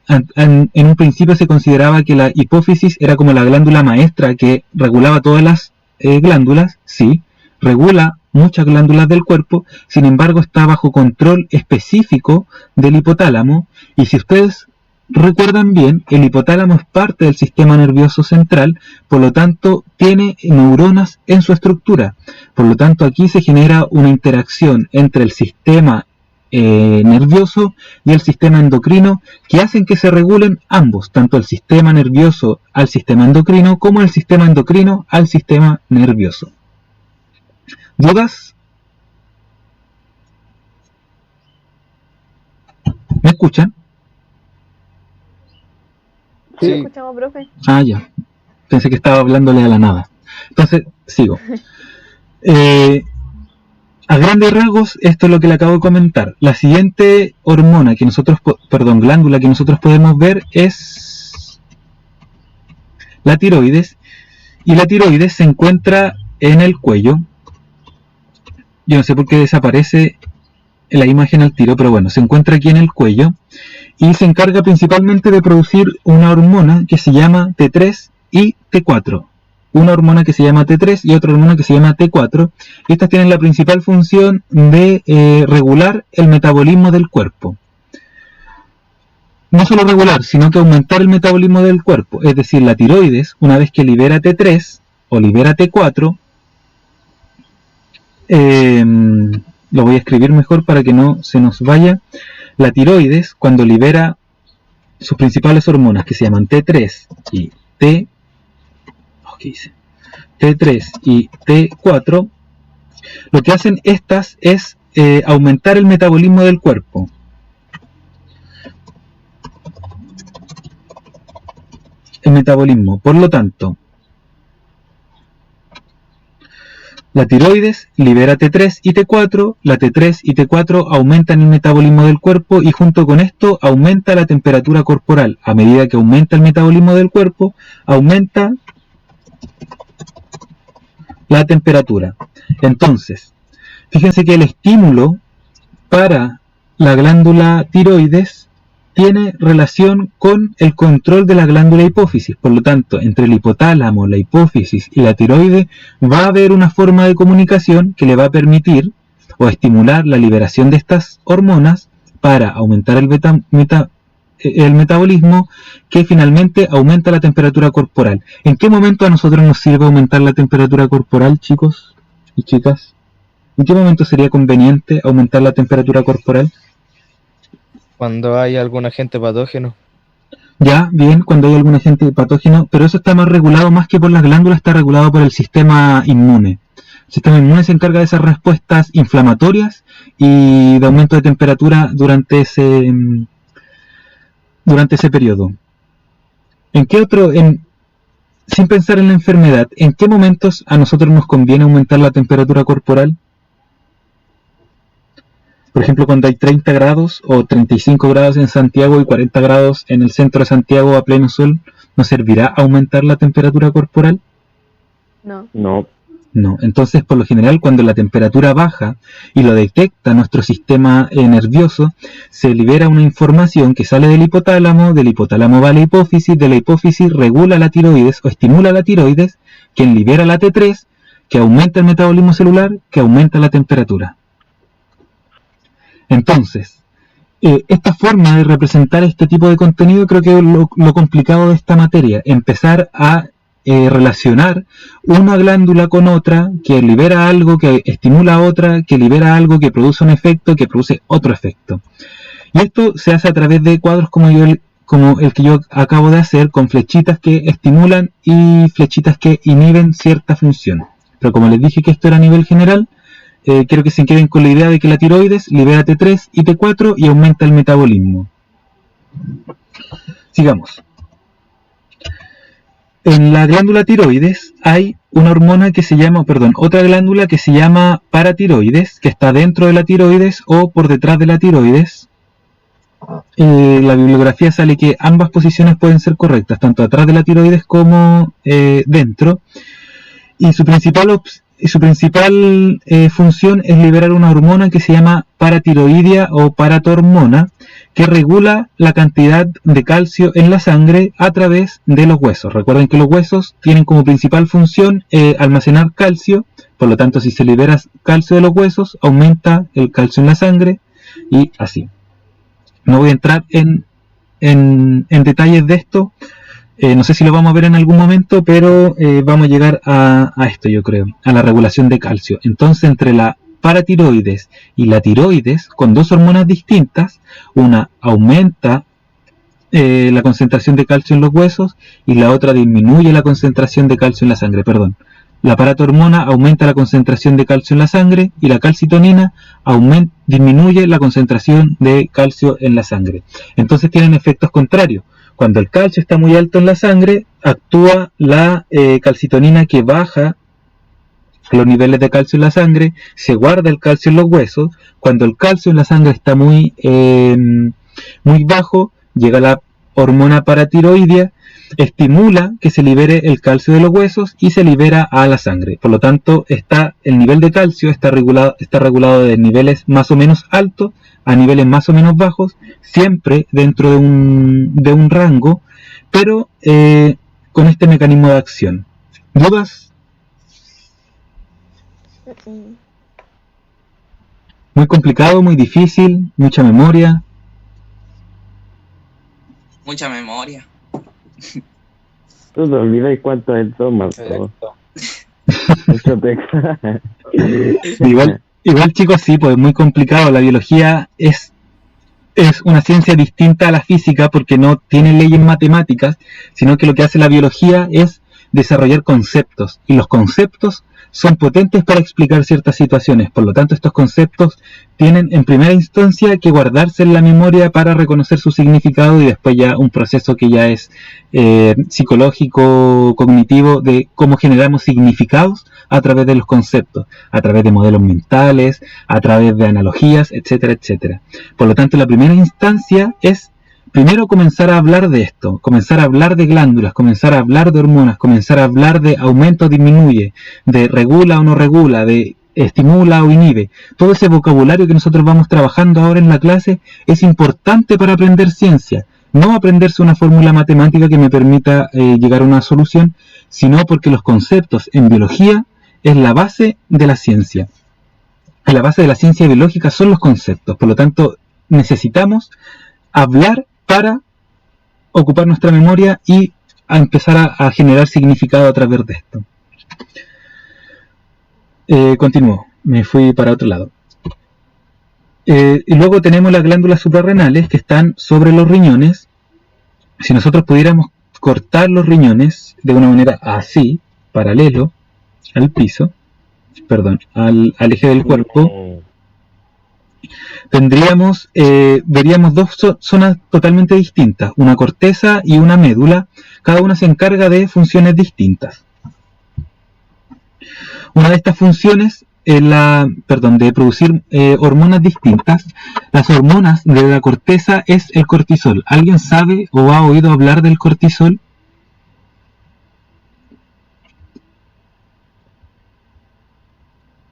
en un principio se consideraba que la hipófisis era como la glándula maestra que regulaba todas las glándulas. Sí, regula muchas glándulas del cuerpo, sin embargo está bajo control específico del hipotálamo. Y si ustedes recuerdan bien, el hipotálamo es parte del sistema nervioso central, por lo tanto tiene neuronas en su estructura. Por lo tanto, aquí se genera una interacción entre el sistema nervioso y el sistema endocrino, que hacen que se regulen ambos, tanto el sistema nervioso al sistema endocrino como el sistema endocrino al sistema nervioso. ¿Dudas? ¿Me escuchan? Sí, escuchamos, profe. Ah, ya. Pensé que estaba hablándole a la nada. Entonces, sigo. A grandes rasgos, esto es lo que le acabo de comentar. La siguiente hormona que nosotros, glándula que nosotros podemos ver es la tiroides. Y la tiroides se encuentra en el cuello. Yo no sé por qué desaparece en la imagen al tiro, pero bueno, se encuentra aquí en el cuello. Y se encarga principalmente de producir una hormona que se llama T3 y T4. Una hormona que se llama T3 y otra hormona que se llama T4. Estas tienen la principal función de regular el metabolismo del cuerpo. No solo regular, sino que aumentar el metabolismo del cuerpo. Es decir, la tiroides, una vez que libera T3 o libera T4, lo voy a escribir mejor para que no se nos vaya. La tiroides, cuando libera sus principales hormonas, que se llaman T3 y T3 y T4, lo que hacen estas es aumentar el metabolismo del cuerpo. El metabolismo, por lo tanto, la tiroides libera T3 y T4, la T3 y T4 aumentan el metabolismo del cuerpo y junto con esto aumenta la temperatura corporal. A medida que aumenta el metabolismo del cuerpo, aumenta la temperatura. Entonces, fíjense que el estímulo para la glándula tiroides tiene relación con el control de la glándula hipófisis. Por lo tanto, entre el hipotálamo, la hipófisis y la tiroides va a haber una forma de comunicación que le va a permitir o estimular la liberación de estas hormonas para aumentar el metabolismo, que finalmente aumenta la temperatura corporal. ¿En qué momento a nosotros nos sirve aumentar la temperatura corporal, chicos y chicas? ¿En qué momento sería conveniente aumentar la temperatura corporal? Cuando hay algún agente patógeno. Ya, bien, cuando hay algún agente patógeno, pero eso está más regulado, más que por las glándulas, está regulado por el sistema inmune. El sistema inmune se encarga de esas respuestas inflamatorias y de aumento de temperatura durante ese periodo. ¿En qué otro, sin pensar en la enfermedad, en qué momentos a nosotros nos conviene aumentar la temperatura corporal? Por ejemplo, cuando hay 30 grados o 35 grados en Santiago y 40 grados en el centro de Santiago a pleno sol, ¿nos servirá aumentar la temperatura corporal? No. No. No. Entonces, por lo general, cuando la temperatura baja y lo detecta nuestro sistema nervioso, se libera una información que sale del hipotálamo va a la hipófisis, de la hipófisis regula la tiroides o estimula la tiroides, quien libera la T3, que aumenta el metabolismo celular, que aumenta la temperatura. Entonces, esta forma de representar este tipo de contenido creo que es lo complicado de esta materia, empezar a relacionar una glándula con otra, que libera algo, que estimula a otra, que libera algo, que produce un efecto, que produce otro efecto. Y esto se hace a través de cuadros como el que yo acabo de hacer, con flechitas que estimulan y flechitas que inhiben cierta función. Pero como les dije que esto era a nivel general, quiero que se queden con la idea de que la tiroides libera T3 y T4 y aumenta el metabolismo. Sigamos. En la glándula tiroides hay una hormona que se llama, otra glándula que se llama paratiroides, que está dentro de la tiroides o por detrás de la tiroides. La bibliografía sale que ambas posiciones pueden ser correctas, tanto atrás de la tiroides como dentro. Y su principal función es liberar una hormona que se llama paratiroidea o paratormona, que regula la cantidad de calcio en la sangre a través de los huesos. Recuerden que los huesos tienen como principal función almacenar calcio, por lo tanto si se libera calcio de los huesos, aumenta el calcio en la sangre y así. No voy a entrar en detalles de esto. No sé si lo vamos a ver en algún momento, pero vamos a llegar a esto, yo creo, a la regulación de calcio. Entonces, entre la paratiroides y la tiroides, con dos hormonas distintas, una aumenta la concentración de calcio en los huesos y la otra disminuye la concentración de calcio en la sangre. La paratormona aumenta la concentración de calcio en la sangre y la calcitonina disminuye la concentración de calcio en la sangre. Entonces tienen efectos contrarios. Cuando el calcio está muy alto en la sangre, actúa la calcitonina que baja los niveles de calcio en la sangre, se guarda el calcio en los huesos. Cuando el calcio en la sangre está muy bajo, llega la hormona paratiroidea, estimula que se libere el calcio de los huesos y se libera a la sangre. Por lo tanto, el nivel de calcio está regulado de niveles más o menos altos a niveles más o menos bajos, siempre dentro de un rango, pero con este mecanismo de acción. ¿Dudas? Muy complicado, muy difícil, mucha memoria. Mucha memoria. Tú te olvidas cuánto es toma. Mucho texto. Igual chicos, sí, pues es muy complicado. La biología es una ciencia distinta a la física porque no tiene leyes matemáticas, sino que lo que hace la biología es desarrollar conceptos, y los conceptos son potentes para explicar ciertas situaciones. Por lo tanto, estos conceptos tienen en primera instancia que guardarse en la memoria para reconocer su significado, y después ya un proceso que ya es psicológico, cognitivo, de cómo generamos significados a través de los conceptos, a través de modelos mentales, a través de analogías, etcétera, etcétera. Por lo tanto, la primera instancia es primero comenzar a hablar de esto, comenzar a hablar de glándulas, comenzar a hablar de hormonas, comenzar a hablar de aumenta o disminuye, de regula o no regula, de estimula o inhibe. Todo ese vocabulario que nosotros vamos trabajando ahora en la clase es importante para aprender ciencia. No aprenderse una fórmula matemática que me permita llegar a una solución, sino porque los conceptos en biología es la base de la ciencia. La base de la ciencia biológica son los conceptos, por lo tanto necesitamos hablar para ocupar nuestra memoria y a empezar a generar significado a través de esto. Continúo, me fui para otro lado. Y luego tenemos las glándulas suprarrenales que están sobre los riñones. Si nosotros pudiéramos cortar los riñones de una manera así, paralelo al piso, al eje del cuerpo, veríamos dos zonas totalmente distintas, una corteza y una médula. Cada una se encarga de funciones distintas. Una de estas funciones es de producir hormonas distintas. Las hormonas de la corteza es el cortisol. ¿Alguien sabe o ha oído hablar del cortisol?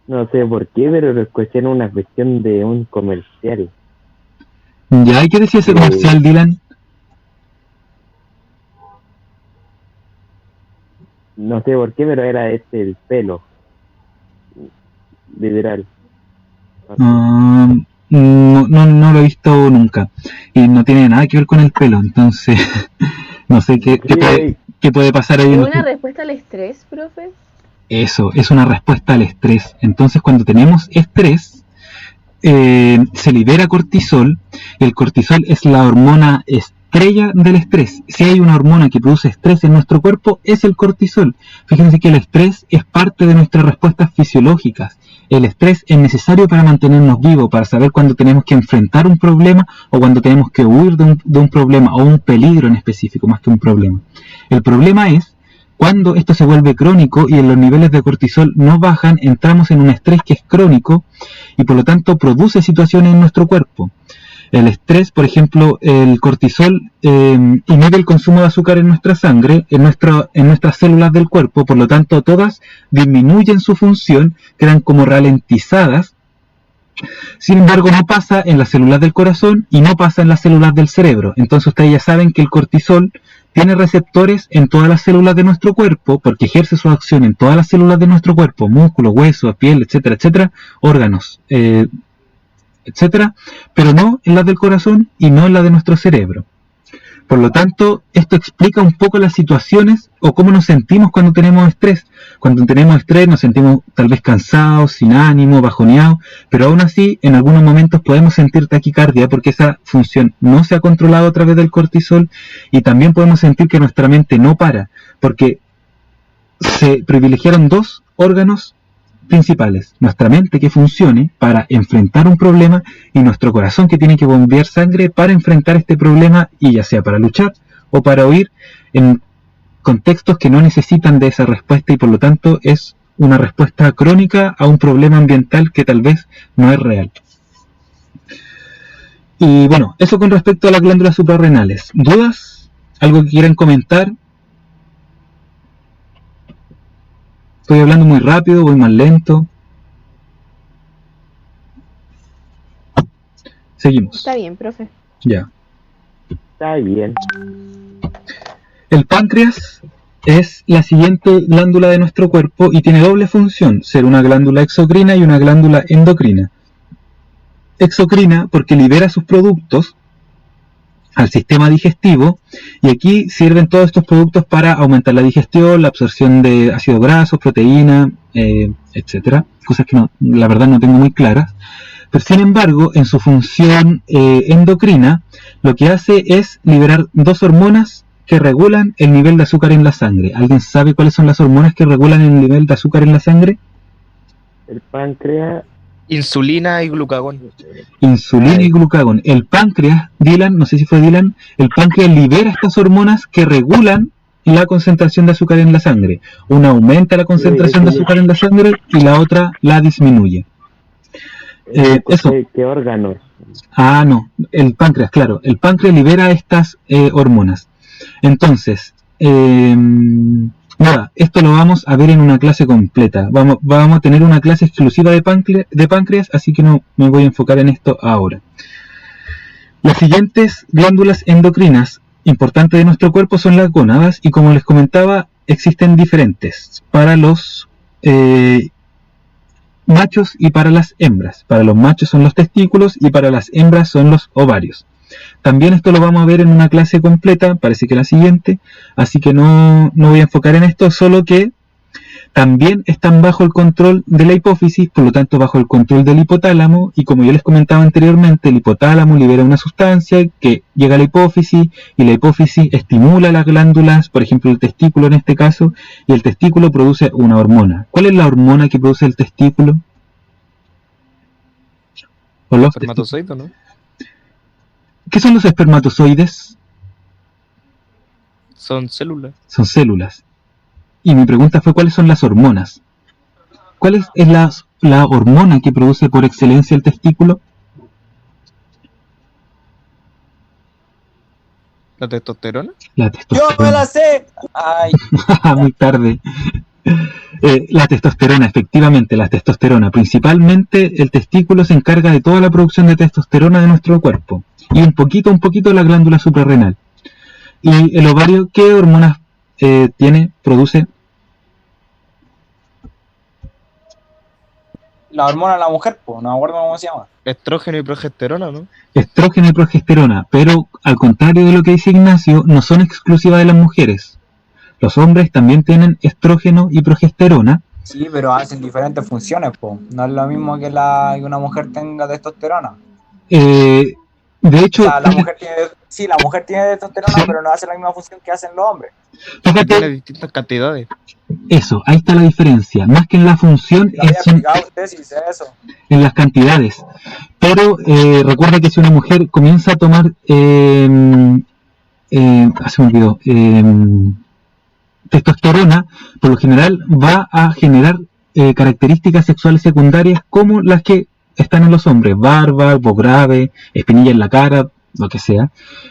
No sé por qué, pero lo escuché en una cuestión de un comercial. ¿Ya? ¿Y qué decía ese comercial, Dylan? No sé por qué, pero era el pelo. Literal. No lo he visto nunca. Y no tiene nada que ver con el pelo, entonces no sé qué puede pasar ahí. ¿Es una respuesta al estrés, profe? Eso, es una respuesta al estrés. Entonces cuando tenemos estrés, se libera cortisol. El cortisol es la hormona estrella del estrés. Si hay una hormona que produce estrés en nuestro cuerpo, es el cortisol. Fíjense que el estrés es parte de nuestras respuestas fisiológicas. El estrés es necesario para mantenernos vivos, para saber cuándo tenemos que enfrentar un problema o cuando tenemos que huir de un problema o un peligro en específico, más que un problema. El problema es cuando esto se vuelve crónico y los niveles de cortisol no bajan, entramos en un estrés que es crónico y por lo tanto produce situaciones en nuestro cuerpo. El estrés, por ejemplo, el cortisol inhibe el consumo de azúcar en nuestra sangre, en nuestras células del cuerpo, por lo tanto todas disminuyen su función, quedan como ralentizadas. Sin embargo, no pasa en las células del corazón y no pasa en las células del cerebro. Entonces ustedes ya saben que el cortisol tiene receptores en todas las células de nuestro cuerpo, porque ejerce su acción en todas las células de nuestro cuerpo, músculos, huesos, piel, etcétera, etcétera, órganos, etcétera, pero no en las del corazón y no en la de nuestro cerebro. Por lo tanto, esto explica un poco las situaciones o cómo nos sentimos cuando tenemos estrés. Cuando tenemos estrés nos sentimos tal vez cansados, sin ánimo, bajoneados, pero aún así en algunos momentos podemos sentir taquicardia porque esa función no se ha controlado a través del cortisol, y también podemos sentir que nuestra mente no para porque se privilegiaron dos órganos principales: nuestra mente, que funcione para enfrentar un problema, y nuestro corazón, que tiene que bombear sangre para enfrentar este problema, y ya sea para luchar o para huir en contextos que no necesitan de esa respuesta, y por lo tanto es una respuesta crónica a un problema ambiental que tal vez no es real. Y bueno, eso con respecto a las glándulas suprarrenales. ¿Dudas? ¿Algo que quieran comentar? ¿Estoy hablando muy rápido, voy más lento? Seguimos. Está bien, profe. Ya. Está bien. El páncreas es la siguiente glándula de nuestro cuerpo y tiene doble función: ser una glándula exocrina y una glándula endocrina. Exocrina porque libera sus productos al sistema digestivo, y aquí sirven todos estos productos para aumentar la digestión, la absorción de ácidos grasos, proteínas, etcétera, cosas que la verdad no tengo muy claras. Pero sin embargo, en su función endocrina, lo que hace es liberar dos hormonas que regulan el nivel de azúcar en la sangre. ¿Alguien sabe cuáles son las hormonas que regulan el nivel de azúcar en la sangre? El páncreas. Insulina y glucagón. Insulina y glucagón. El páncreas, Dylan, no sé si fue Dylan, el páncreas libera estas hormonas que regulan la concentración de azúcar en la sangre. Una aumenta la concentración de azúcar en la sangre y la otra la disminuye. Eso. ¿Qué órganos? No, el páncreas, claro. El páncreas libera estas hormonas. Entonces, Nada, esto lo vamos a ver en una clase completa. Vamos a tener una clase exclusiva de páncreas, así que no me voy a enfocar en esto ahora. Las siguientes glándulas endocrinas importantes de nuestro cuerpo son las gónadas, y como les comentaba, existen diferentes para los machos y para las hembras. Para los machos son los testículos y para las hembras son los ovarios. También esto lo vamos a ver en una clase completa, parece que la siguiente, así que no voy a enfocar en esto, solo que también están bajo el control de la hipófisis, por lo tanto bajo el control del hipotálamo, y como yo les comentaba anteriormente, el hipotálamo libera una sustancia que llega a la hipófisis, y la hipófisis estimula las glándulas, por ejemplo el testículo en este caso, y el testículo produce una hormona. ¿Cuál es la hormona que produce el testículo? ¿O los espermatozoides, ¿no? ¿Qué son los espermatozoides? Son células. Son células. Y mi pregunta fue, ¿cuáles son las hormonas? ¿Cuál es la hormona que produce por excelencia el testículo? ¿La testosterona? La testosterona. ¡Yo me la sé! ¡Ay! Muy tarde. La testosterona, efectivamente, la testosterona. Principalmente el testículo se encarga de toda la producción de testosterona de nuestro cuerpo. Y un poquito la glándula suprarrenal. ¿Y el ovario qué hormonas produce? La hormona de la mujer, pues, no me acuerdo cómo se llama. Estrógeno y progesterona, ¿no? Estrógeno y progesterona, pero al contrario de lo que dice Ignacio, no son exclusivas de las mujeres. Los hombres también tienen estrógeno y progesterona. Sí, pero hacen diferentes funciones, pues. No es lo mismo que una mujer tenga testosterona. De hecho, O sea, la mujer tiene testosterona, sí, pero no hace la misma función que hacen los hombres. Fíjate, tiene distintas cantidades. Eso, ahí está la diferencia. Más que en la función, en las cantidades. Pero recuerda que si una mujer comienza a tomar, se me olvidó, testosterona, por lo general va a generar características sexuales secundarias como las que están en los hombres: barba, voz grave, espinilla en la cara, lo que sea.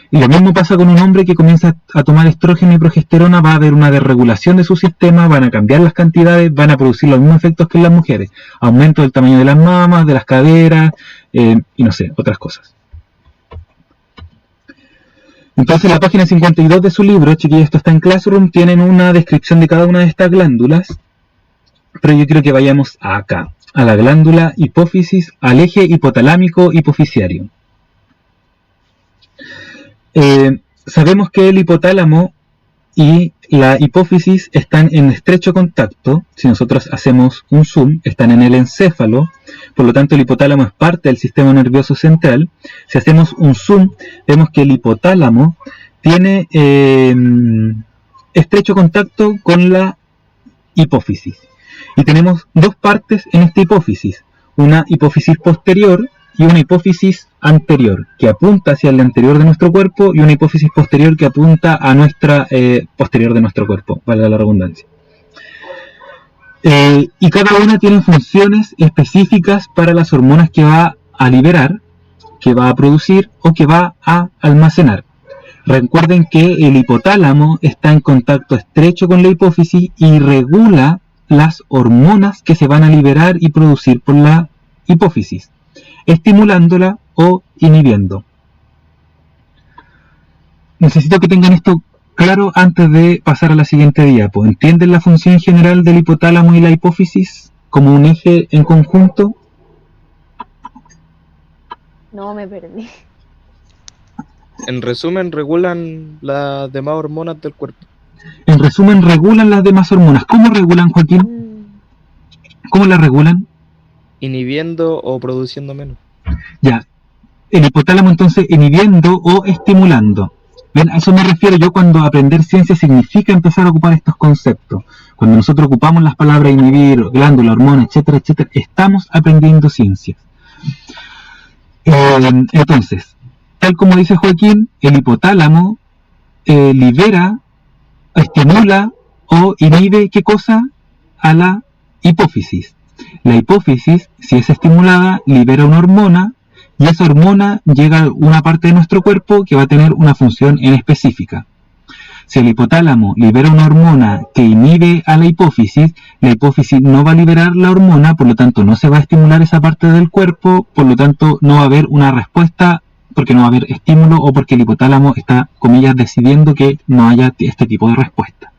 Y lo mismo pasa con un hombre que comienza a tomar estrógeno y progesterona. Va a haber una desregulación de su sistema, van a cambiar las cantidades, van a producir los mismos efectos que en las mujeres: aumento del tamaño de las mamas, de las caderas, y no sé, otras cosas. Entonces, la página 52 de su libro, chiquillos, esto está en Classroom, tienen una descripción de cada una de estas glándulas, pero yo quiero que vayamos acá, a la glándula hipófisis, al eje hipotalámico hipofisiario. Sabemos que el hipotálamo y la hipófisis están en estrecho contacto. Si nosotros hacemos un zoom, están en el encéfalo, por lo tanto el hipotálamo es parte del sistema nervioso central. Si hacemos un zoom, vemos que el hipotálamo tiene estrecho contacto con la hipófisis. Y tenemos dos partes en esta hipófisis: una hipófisis posterior y una hipófisis anterior, que apunta hacia el anterior de nuestro cuerpo, y una hipófisis posterior que apunta a nuestra posterior de nuestro cuerpo, valga la redundancia. Y cada una tiene funciones específicas para las hormonas que va a liberar, que va a producir o que va a almacenar. Recuerden que el hipotálamo está en contacto estrecho con la hipófisis y regula las hormonas que se van a liberar y producir por la hipófisis, estimulándola o inhibiendo. Necesito que tengan esto claro antes de pasar a la siguiente diapo. ¿Entienden la función general del hipotálamo y la hipófisis como un eje en conjunto? No, me perdí. En resumen, regulan las demás hormonas del cuerpo. En resumen, regulan las demás hormonas. ¿Cómo regulan, Joaquín? ¿Cómo las regulan? Inhibiendo o produciendo menos. Ya, el hipotálamo entonces inhibiendo o estimulando. Ven, a eso me refiero yo cuando aprender ciencia significa empezar a ocupar estos conceptos. Cuando nosotros ocupamos las palabras inhibir, glándula, hormona, etcétera, etcétera, estamos aprendiendo ciencia. Entonces, tal como dice Joaquín, el hipotálamo libera, estimula o inhibe, ¿qué cosa? A la hipófisis. La hipófisis, si es estimulada, libera una hormona, y esa hormona llega a una parte de nuestro cuerpo que va a tener una función en específica. Si el hipotálamo libera una hormona que inhibe a la hipófisis no va a liberar la hormona, por lo tanto no se va a estimular esa parte del cuerpo, por lo tanto no va a haber una respuesta, porque no va a haber estímulo o porque el hipotálamo está, comillas, decidiendo que no haya este tipo de respuesta.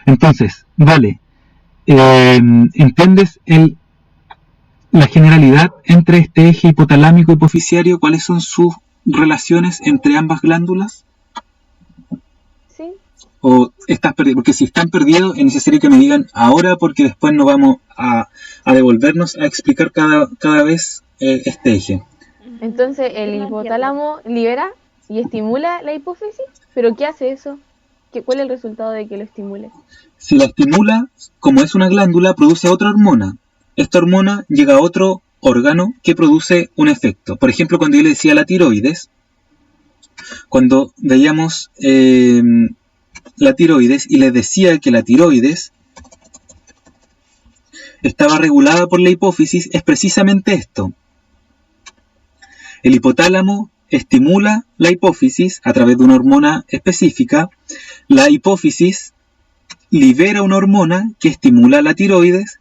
Entonces, vale, ¿entiendes la generalidad entre este eje hipotalámico hipoficiario? ¿Cuáles son sus relaciones entre ambas glándulas? Sí. ¿O estás perdido? Porque si están perdidos es necesario que me digan ahora, porque después no vamos a devolvernos a explicar cada vez este eje. Entonces el hipotálamo libera y estimula la hipófisis, ¿pero qué hace eso? ¿Cuál es el resultado de que lo estimule? Si la estimula, como es una glándula, produce otra hormona. Esta hormona llega a otro órgano que produce un efecto. Por ejemplo, cuando yo le decía la tiroides, cuando veíamos la tiroides y les decía que la tiroides estaba regulada por la hipófisis, es precisamente esto. El hipotálamo estimula la hipófisis a través de una hormona específica. La hipófisis libera una hormona que estimula la tiroides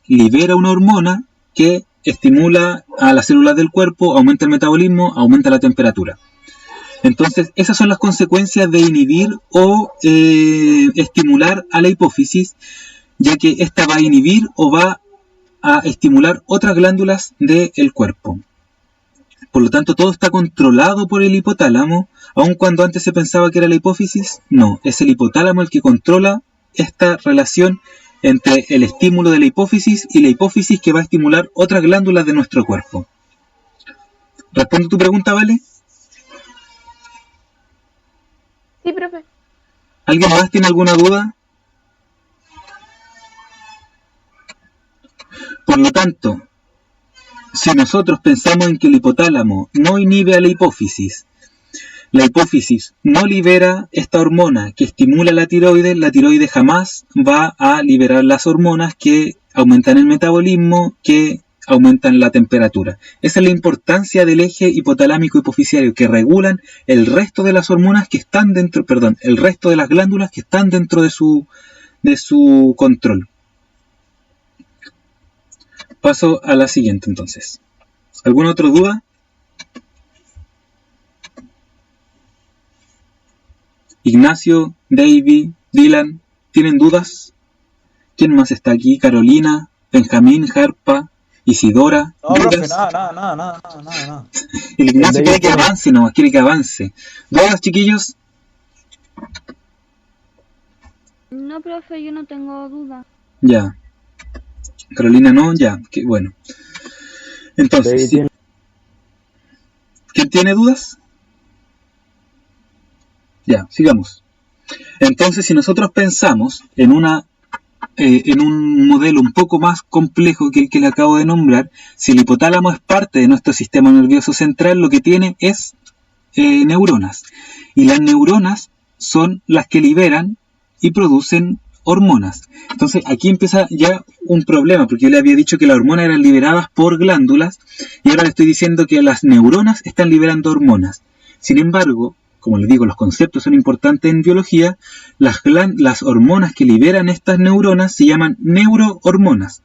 libera una hormona que estimula a las células del cuerpo, aumenta el metabolismo, aumenta la temperatura. Entonces, esas son las consecuencias de inhibir o estimular a la hipófisis, ya que esta va a inhibir o va a estimular otras glándulas del cuerpo. Por lo tanto, todo está controlado por el hipotálamo, aun cuando antes se pensaba que era la hipófisis. No, es el hipotálamo el que controla esta relación entre el estímulo de la hipófisis y la hipófisis que va a estimular otras glándulas de nuestro cuerpo. ¿Respondo tu pregunta, Vale? Sí, profe. ¿Alguien más tiene alguna duda? Por lo tanto, si nosotros pensamos en que el hipotálamo no inhibe a la hipófisis no libera esta hormona que estimula la tiroides jamás va a liberar las hormonas que aumentan el metabolismo, que aumentan la temperatura. Esa es la importancia del eje hipotalámico hipoficiario, que regulan el resto de las hormonas que están dentro, el resto de las glándulas que están dentro de su control. Paso a la siguiente entonces. ¿Alguna otra duda? Ignacio, David, Dylan, ¿tienen dudas? ¿Quién más está aquí? Carolina, Benjamín, Jarpa, Isidora. No, profe, nada. El Ignacio quiere que avance nomás, quiere que avance. ¿Dudas, chiquillos? No, profe, yo no tengo duda. Ya. Carolina no, ya, qué bueno. Entonces, ¿quién tiene dudas? Ya, sigamos. Entonces, si nosotros pensamos en un modelo un poco más complejo que el que le acabo de nombrar, si el hipotálamo es parte de nuestro sistema nervioso central, lo que tiene es neuronas. Y las neuronas son las que liberan y producen hormonas. Entonces aquí empieza ya un problema, porque yo le había dicho que las hormonas eran liberadas por glándulas y ahora le estoy diciendo que las neuronas están liberando hormonas. Sin embargo, como les digo, los conceptos son importantes en biología. Las hormonas que liberan estas neuronas se llaman neurohormonas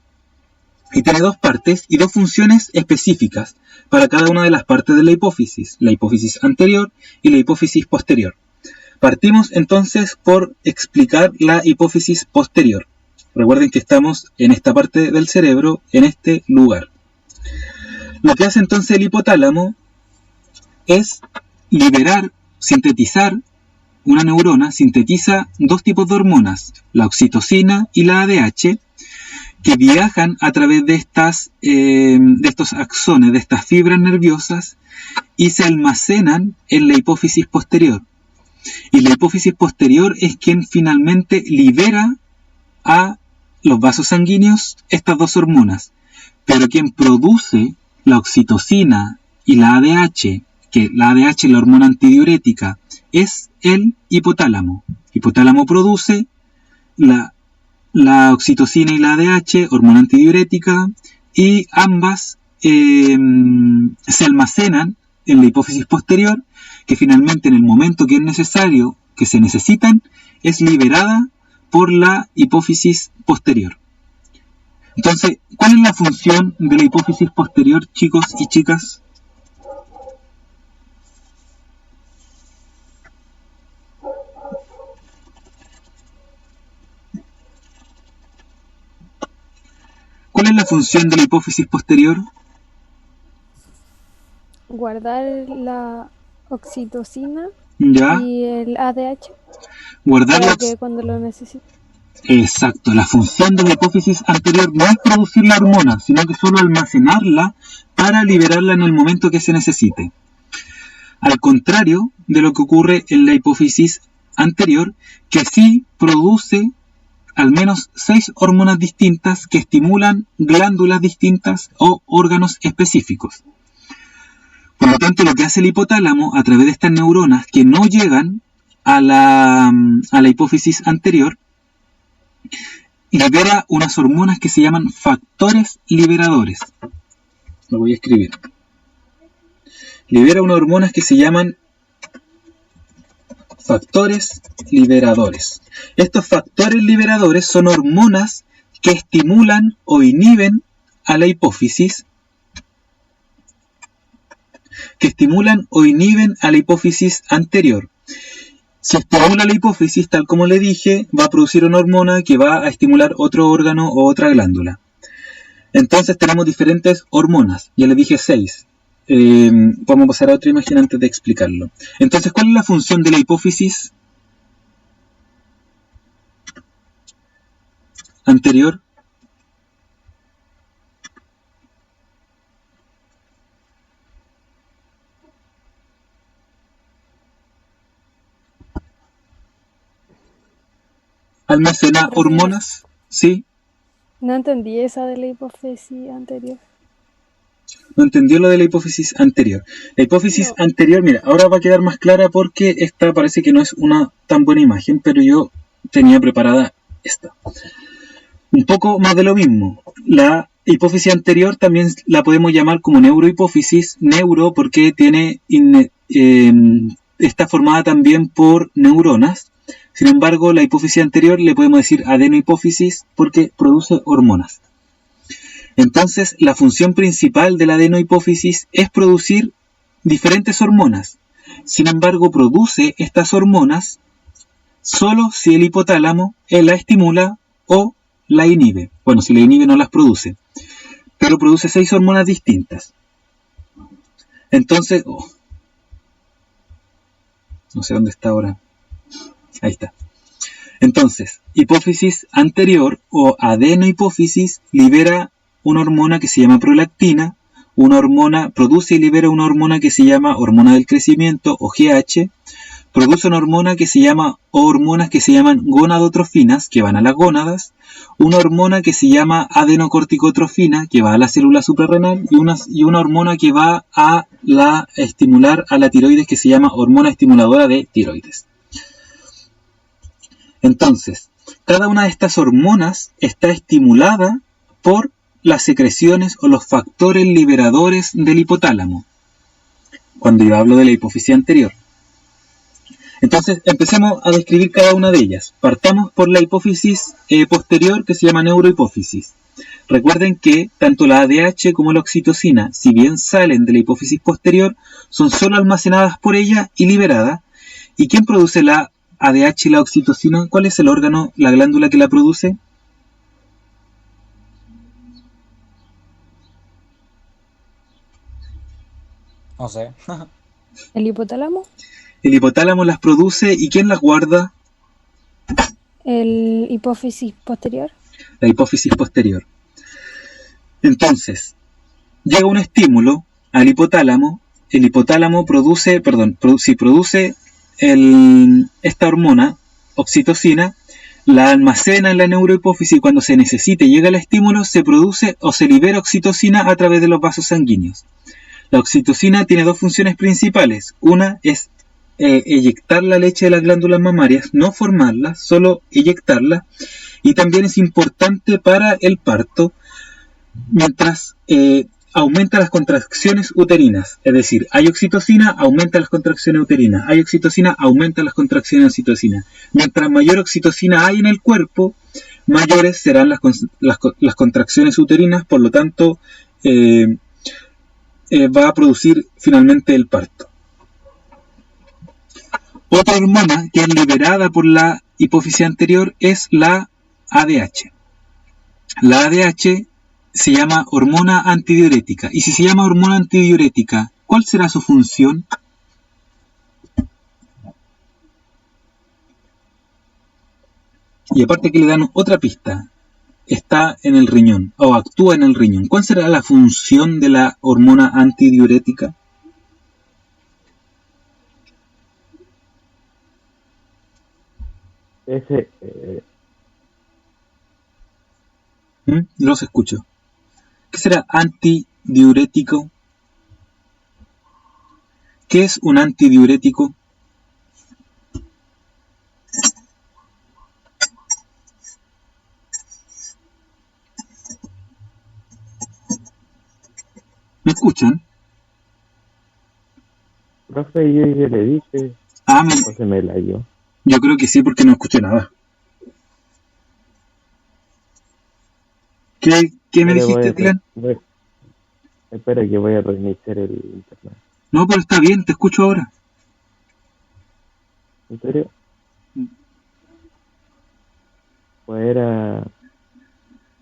y tiene dos partes y dos funciones específicas para cada una de las partes de la hipófisis anterior y la hipófisis posterior. Partimos entonces por explicar la hipófisis posterior. Recuerden que estamos en esta parte del cerebro, en este lugar. Lo que hace entonces el hipotálamo es sintetizar una neurona, sintetiza dos tipos de hormonas, la oxitocina y la ADH, que viajan a través de estos axones, de estas fibras nerviosas, y se almacenan en la hipófisis posterior. Y la hipófisis posterior es quien finalmente libera a los vasos sanguíneos estas dos hormonas. Pero quien produce la oxitocina y la ADH, que la ADH es la hormona antidiurética, es el hipotálamo. El hipotálamo produce la oxitocina y la ADH, hormona antidiurética, y ambas se almacenan en la hipófisis posterior, que finalmente en el momento que es necesario que se necesitan es liberada por la hipófisis posterior. Entonces, ¿cuál es la función de la hipófisis posterior, chicos y chicas? ¿Cuál es la función de la hipófisis posterior? Guardar la oxitocina ¿Ya? y el ADH Guardar para la... que cuando lo necesite. Exacto, la función de la hipófisis anterior no es producir la hormona, sino que solo almacenarla para liberarla en el momento que se necesite. Al contrario de lo que ocurre en la hipófisis anterior, que sí produce al menos 6 hormonas distintas que estimulan glándulas distintas o órganos específicos. Por lo tanto, lo que hace el hipotálamo a través de estas neuronas que no llegan a la hipófisis anterior, libera unas hormonas que se llaman factores liberadores. Lo voy a escribir. Libera unas hormonas que se llaman factores liberadores. Estos factores liberadores son hormonas que estimulan o inhiben a la hipófisis, anterior. Si estimula la hipófisis, tal como le dije, va a producir una hormona que va a estimular otro órgano o otra glándula. Entonces tenemos diferentes hormonas, ya le dije 6. Vamos a pasar a otra imagen antes de explicarlo. Entonces, ¿cuál es la función de la hipófisis anterior? ¿Almacena hormonas? ¿Sí? No entendí esa de la hipófisis anterior. No entendió lo de la hipófisis anterior. La hipófisis anterior, mira, ahora va a quedar más clara porque esta parece que no es una tan buena imagen, pero yo tenía preparada esta. Un poco más de lo mismo. La hipófisis anterior también la podemos llamar como neurohipófisis, neuro porque está formada también por neuronas. Sin embargo, la hipófisis anterior le podemos decir adenohipófisis porque produce hormonas. Entonces, la función principal de la adenohipófisis es producir diferentes hormonas. Sin embargo, produce estas hormonas solo si el hipotálamo la estimula o la inhibe. Bueno, si la inhibe no las produce. Pero produce 6 hormonas distintas. Entonces, no sé dónde está ahora. Ahí está. Entonces, hipófisis anterior o adenohipófisis libera una hormona que se llama prolactina, produce y libera una hormona que se llama hormona del crecimiento o GH, produce una hormona que se llama hormonas que se llaman gonadotrofinas, que van a las gónadas, una hormona que se llama adenocorticotrofina, que va a la célula suprarrenal, y una hormona que va a estimular a la tiroides, que se llama hormona estimuladora de tiroides. Entonces, cada una de estas hormonas está estimulada por las secreciones o los factores liberadores del hipotálamo, cuando yo hablo de la hipófisis anterior. Entonces, empecemos a describir cada una de ellas. Partamos por la hipófisis posterior, que se llama neurohipófisis. Recuerden que tanto la ADH como la oxitocina, si bien salen de la hipófisis posterior, son solo almacenadas por ella y liberadas. ¿Y quién produce la ADH y la oxitocina? ¿Cuál es el órgano, la glándula que la produce? No sé. ¿El hipotálamo? El hipotálamo las produce, ¿y quién las guarda? ¿El hipófisis posterior? La hipófisis posterior. Entonces, llega un estímulo al hipotálamo, el hipotálamo produce esta hormona, oxitocina, la almacena en la neurohipófisis y cuando se necesite y llega el estímulo, se produce o se libera oxitocina a través de los vasos sanguíneos. La oxitocina tiene 2 funciones principales. Una es eyectar la leche de las glándulas mamarias, no formarla, solo eyectarla, y también es importante para el parto, mientras aumenta las contracciones uterinas. Es decir, hay oxitocina, aumenta las contracciones uterinas. Hay oxitocina, aumenta las contracciones de oxitocina. Mientras mayor oxitocina hay en el cuerpo, mayores serán las contracciones uterinas, por lo tanto, va a producir finalmente el parto. Otra hormona que es liberada por la hipófisis anterior es la ADH. La ADH se llama hormona antidiurética. Y si se llama hormona antidiurética, ¿cuál será su función? Y aparte que le dan otra pista, está en el riñón o actúa en el riñón. ¿Cuál será la función de la hormona antidiurética? No los escucho. ¿Qué será antidiurético? ¿Qué es un antidiurético? ¿Me escuchan? Profe, yo ya le dije. ¿O se me la dio? Yo creo que sí, porque no escuché nada. ¿Qué me dijiste, Dylan? Espera que voy a reiniciar el internet. No, pero está bien, te escucho ahora. ¿En serio? Pues era...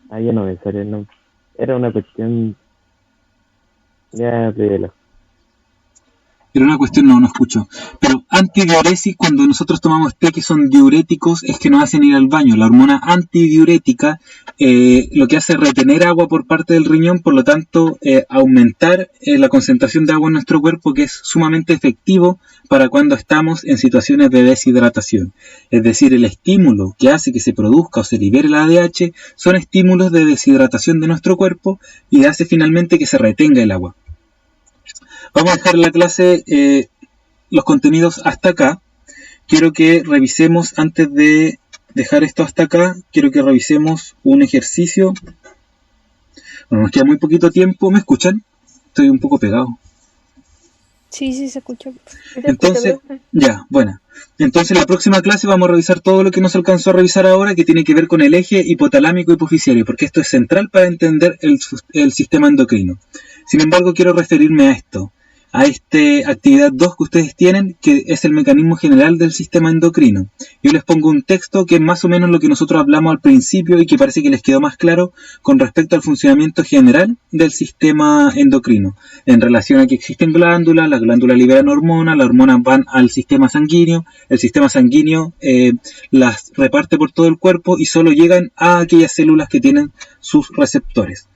ya no me sale el nombre. Era una cuestión... Ya de la... Era una cuestión, no escucho. Pero antidiuresis, cuando nosotros tomamos té que son diuréticos, es que nos hacen ir al baño. La hormona antidiurética lo que hace es retener agua por parte del riñón, por lo tanto aumentar la concentración de agua en nuestro cuerpo, que es sumamente efectivo para cuando estamos en situaciones de deshidratación. Es decir, el estímulo que hace que se produzca o se libere la ADH son estímulos de deshidratación de nuestro cuerpo y hace finalmente que se retenga el agua. Vamos a dejar la clase, los contenidos hasta acá. Quiero que revisemos, antes de dejar esto hasta acá, quiero que revisemos un ejercicio. Bueno, nos queda muy poquito tiempo. ¿Me escuchan? Estoy un poco pegado. Sí, se escucha. Entonces, bueno. Entonces, la próxima clase vamos a revisar todo lo que no se alcanzó a revisar ahora, que tiene que ver con el eje hipotalámico hipoficiario, porque esto es central para entender el sistema endocrino. Sin embargo, quiero referirme a esto, a esta actividad 2 que ustedes tienen, que es el mecanismo general del sistema endocrino. Yo les pongo un texto que es más o menos lo que nosotros hablamos al principio y que parece que les quedó más claro con respecto al funcionamiento general del sistema endocrino, en relación a que existen glándulas, las glándulas liberan hormonas, las hormonas van al sistema sanguíneo, el sistema sanguíneo las reparte por todo el cuerpo y solo llegan a aquellas células que tienen sus receptores.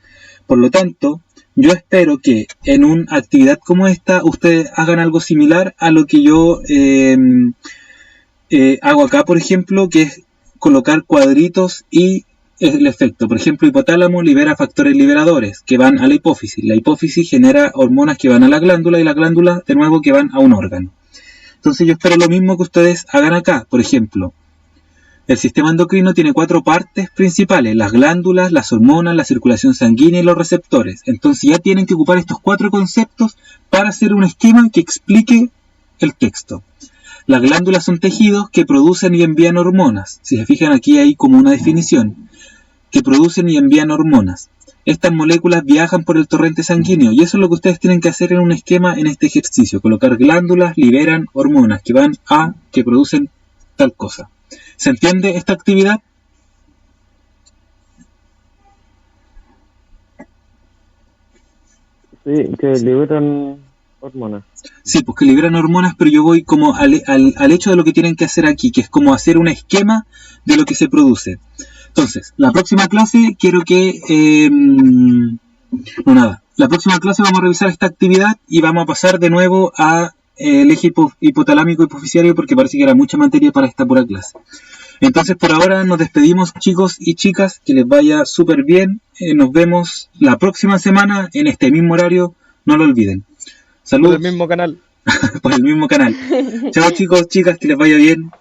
Por lo tanto, yo espero que en una actividad como esta ustedes hagan algo similar a lo que yo hago acá, por ejemplo, que es colocar cuadritos y el efecto. Por ejemplo, hipotálamo libera factores liberadores que van a la hipófisis. La hipófisis genera hormonas que van a la glándula y la glándula, de nuevo, que van a un órgano. Entonces yo espero lo mismo que ustedes hagan acá. Por ejemplo, el sistema endocrino tiene 4 partes principales: las glándulas, las hormonas, la circulación sanguínea y los receptores. Entonces ya tienen que ocupar estos 4 conceptos para hacer un esquema que explique el texto. Las glándulas son tejidos que producen y envían hormonas. Si se fijan, aquí hay como una definición, que producen y envían hormonas. Estas moléculas viajan por el torrente sanguíneo y eso es lo que ustedes tienen que hacer en un esquema en este ejercicio: colocar glándulas, liberan hormonas que van a, que producen tal cosa. ¿Se entiende esta actividad? Sí, que liberan hormonas. Sí, pues que liberan hormonas, pero yo voy como al hecho de lo que tienen que hacer aquí, que es como hacer un esquema de lo que se produce. Entonces, la próxima clase quiero que... la próxima clase vamos a revisar esta actividad y vamos a pasar de nuevo a el eje hipotalámico hipoficiario, porque parece que era mucha materia para esta pura clase. Entonces, por ahora nos despedimos, chicos y chicas, que les vaya súper bien. Nos vemos la próxima semana en este mismo horario, no lo olviden. Saludos. Por el mismo canal. Por el mismo canal. Chao, chicos, chicas, que les vaya bien.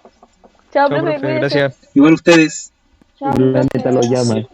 Chao, Chao, profe, gracias. Igual ustedes. Chao, La neta lo llama.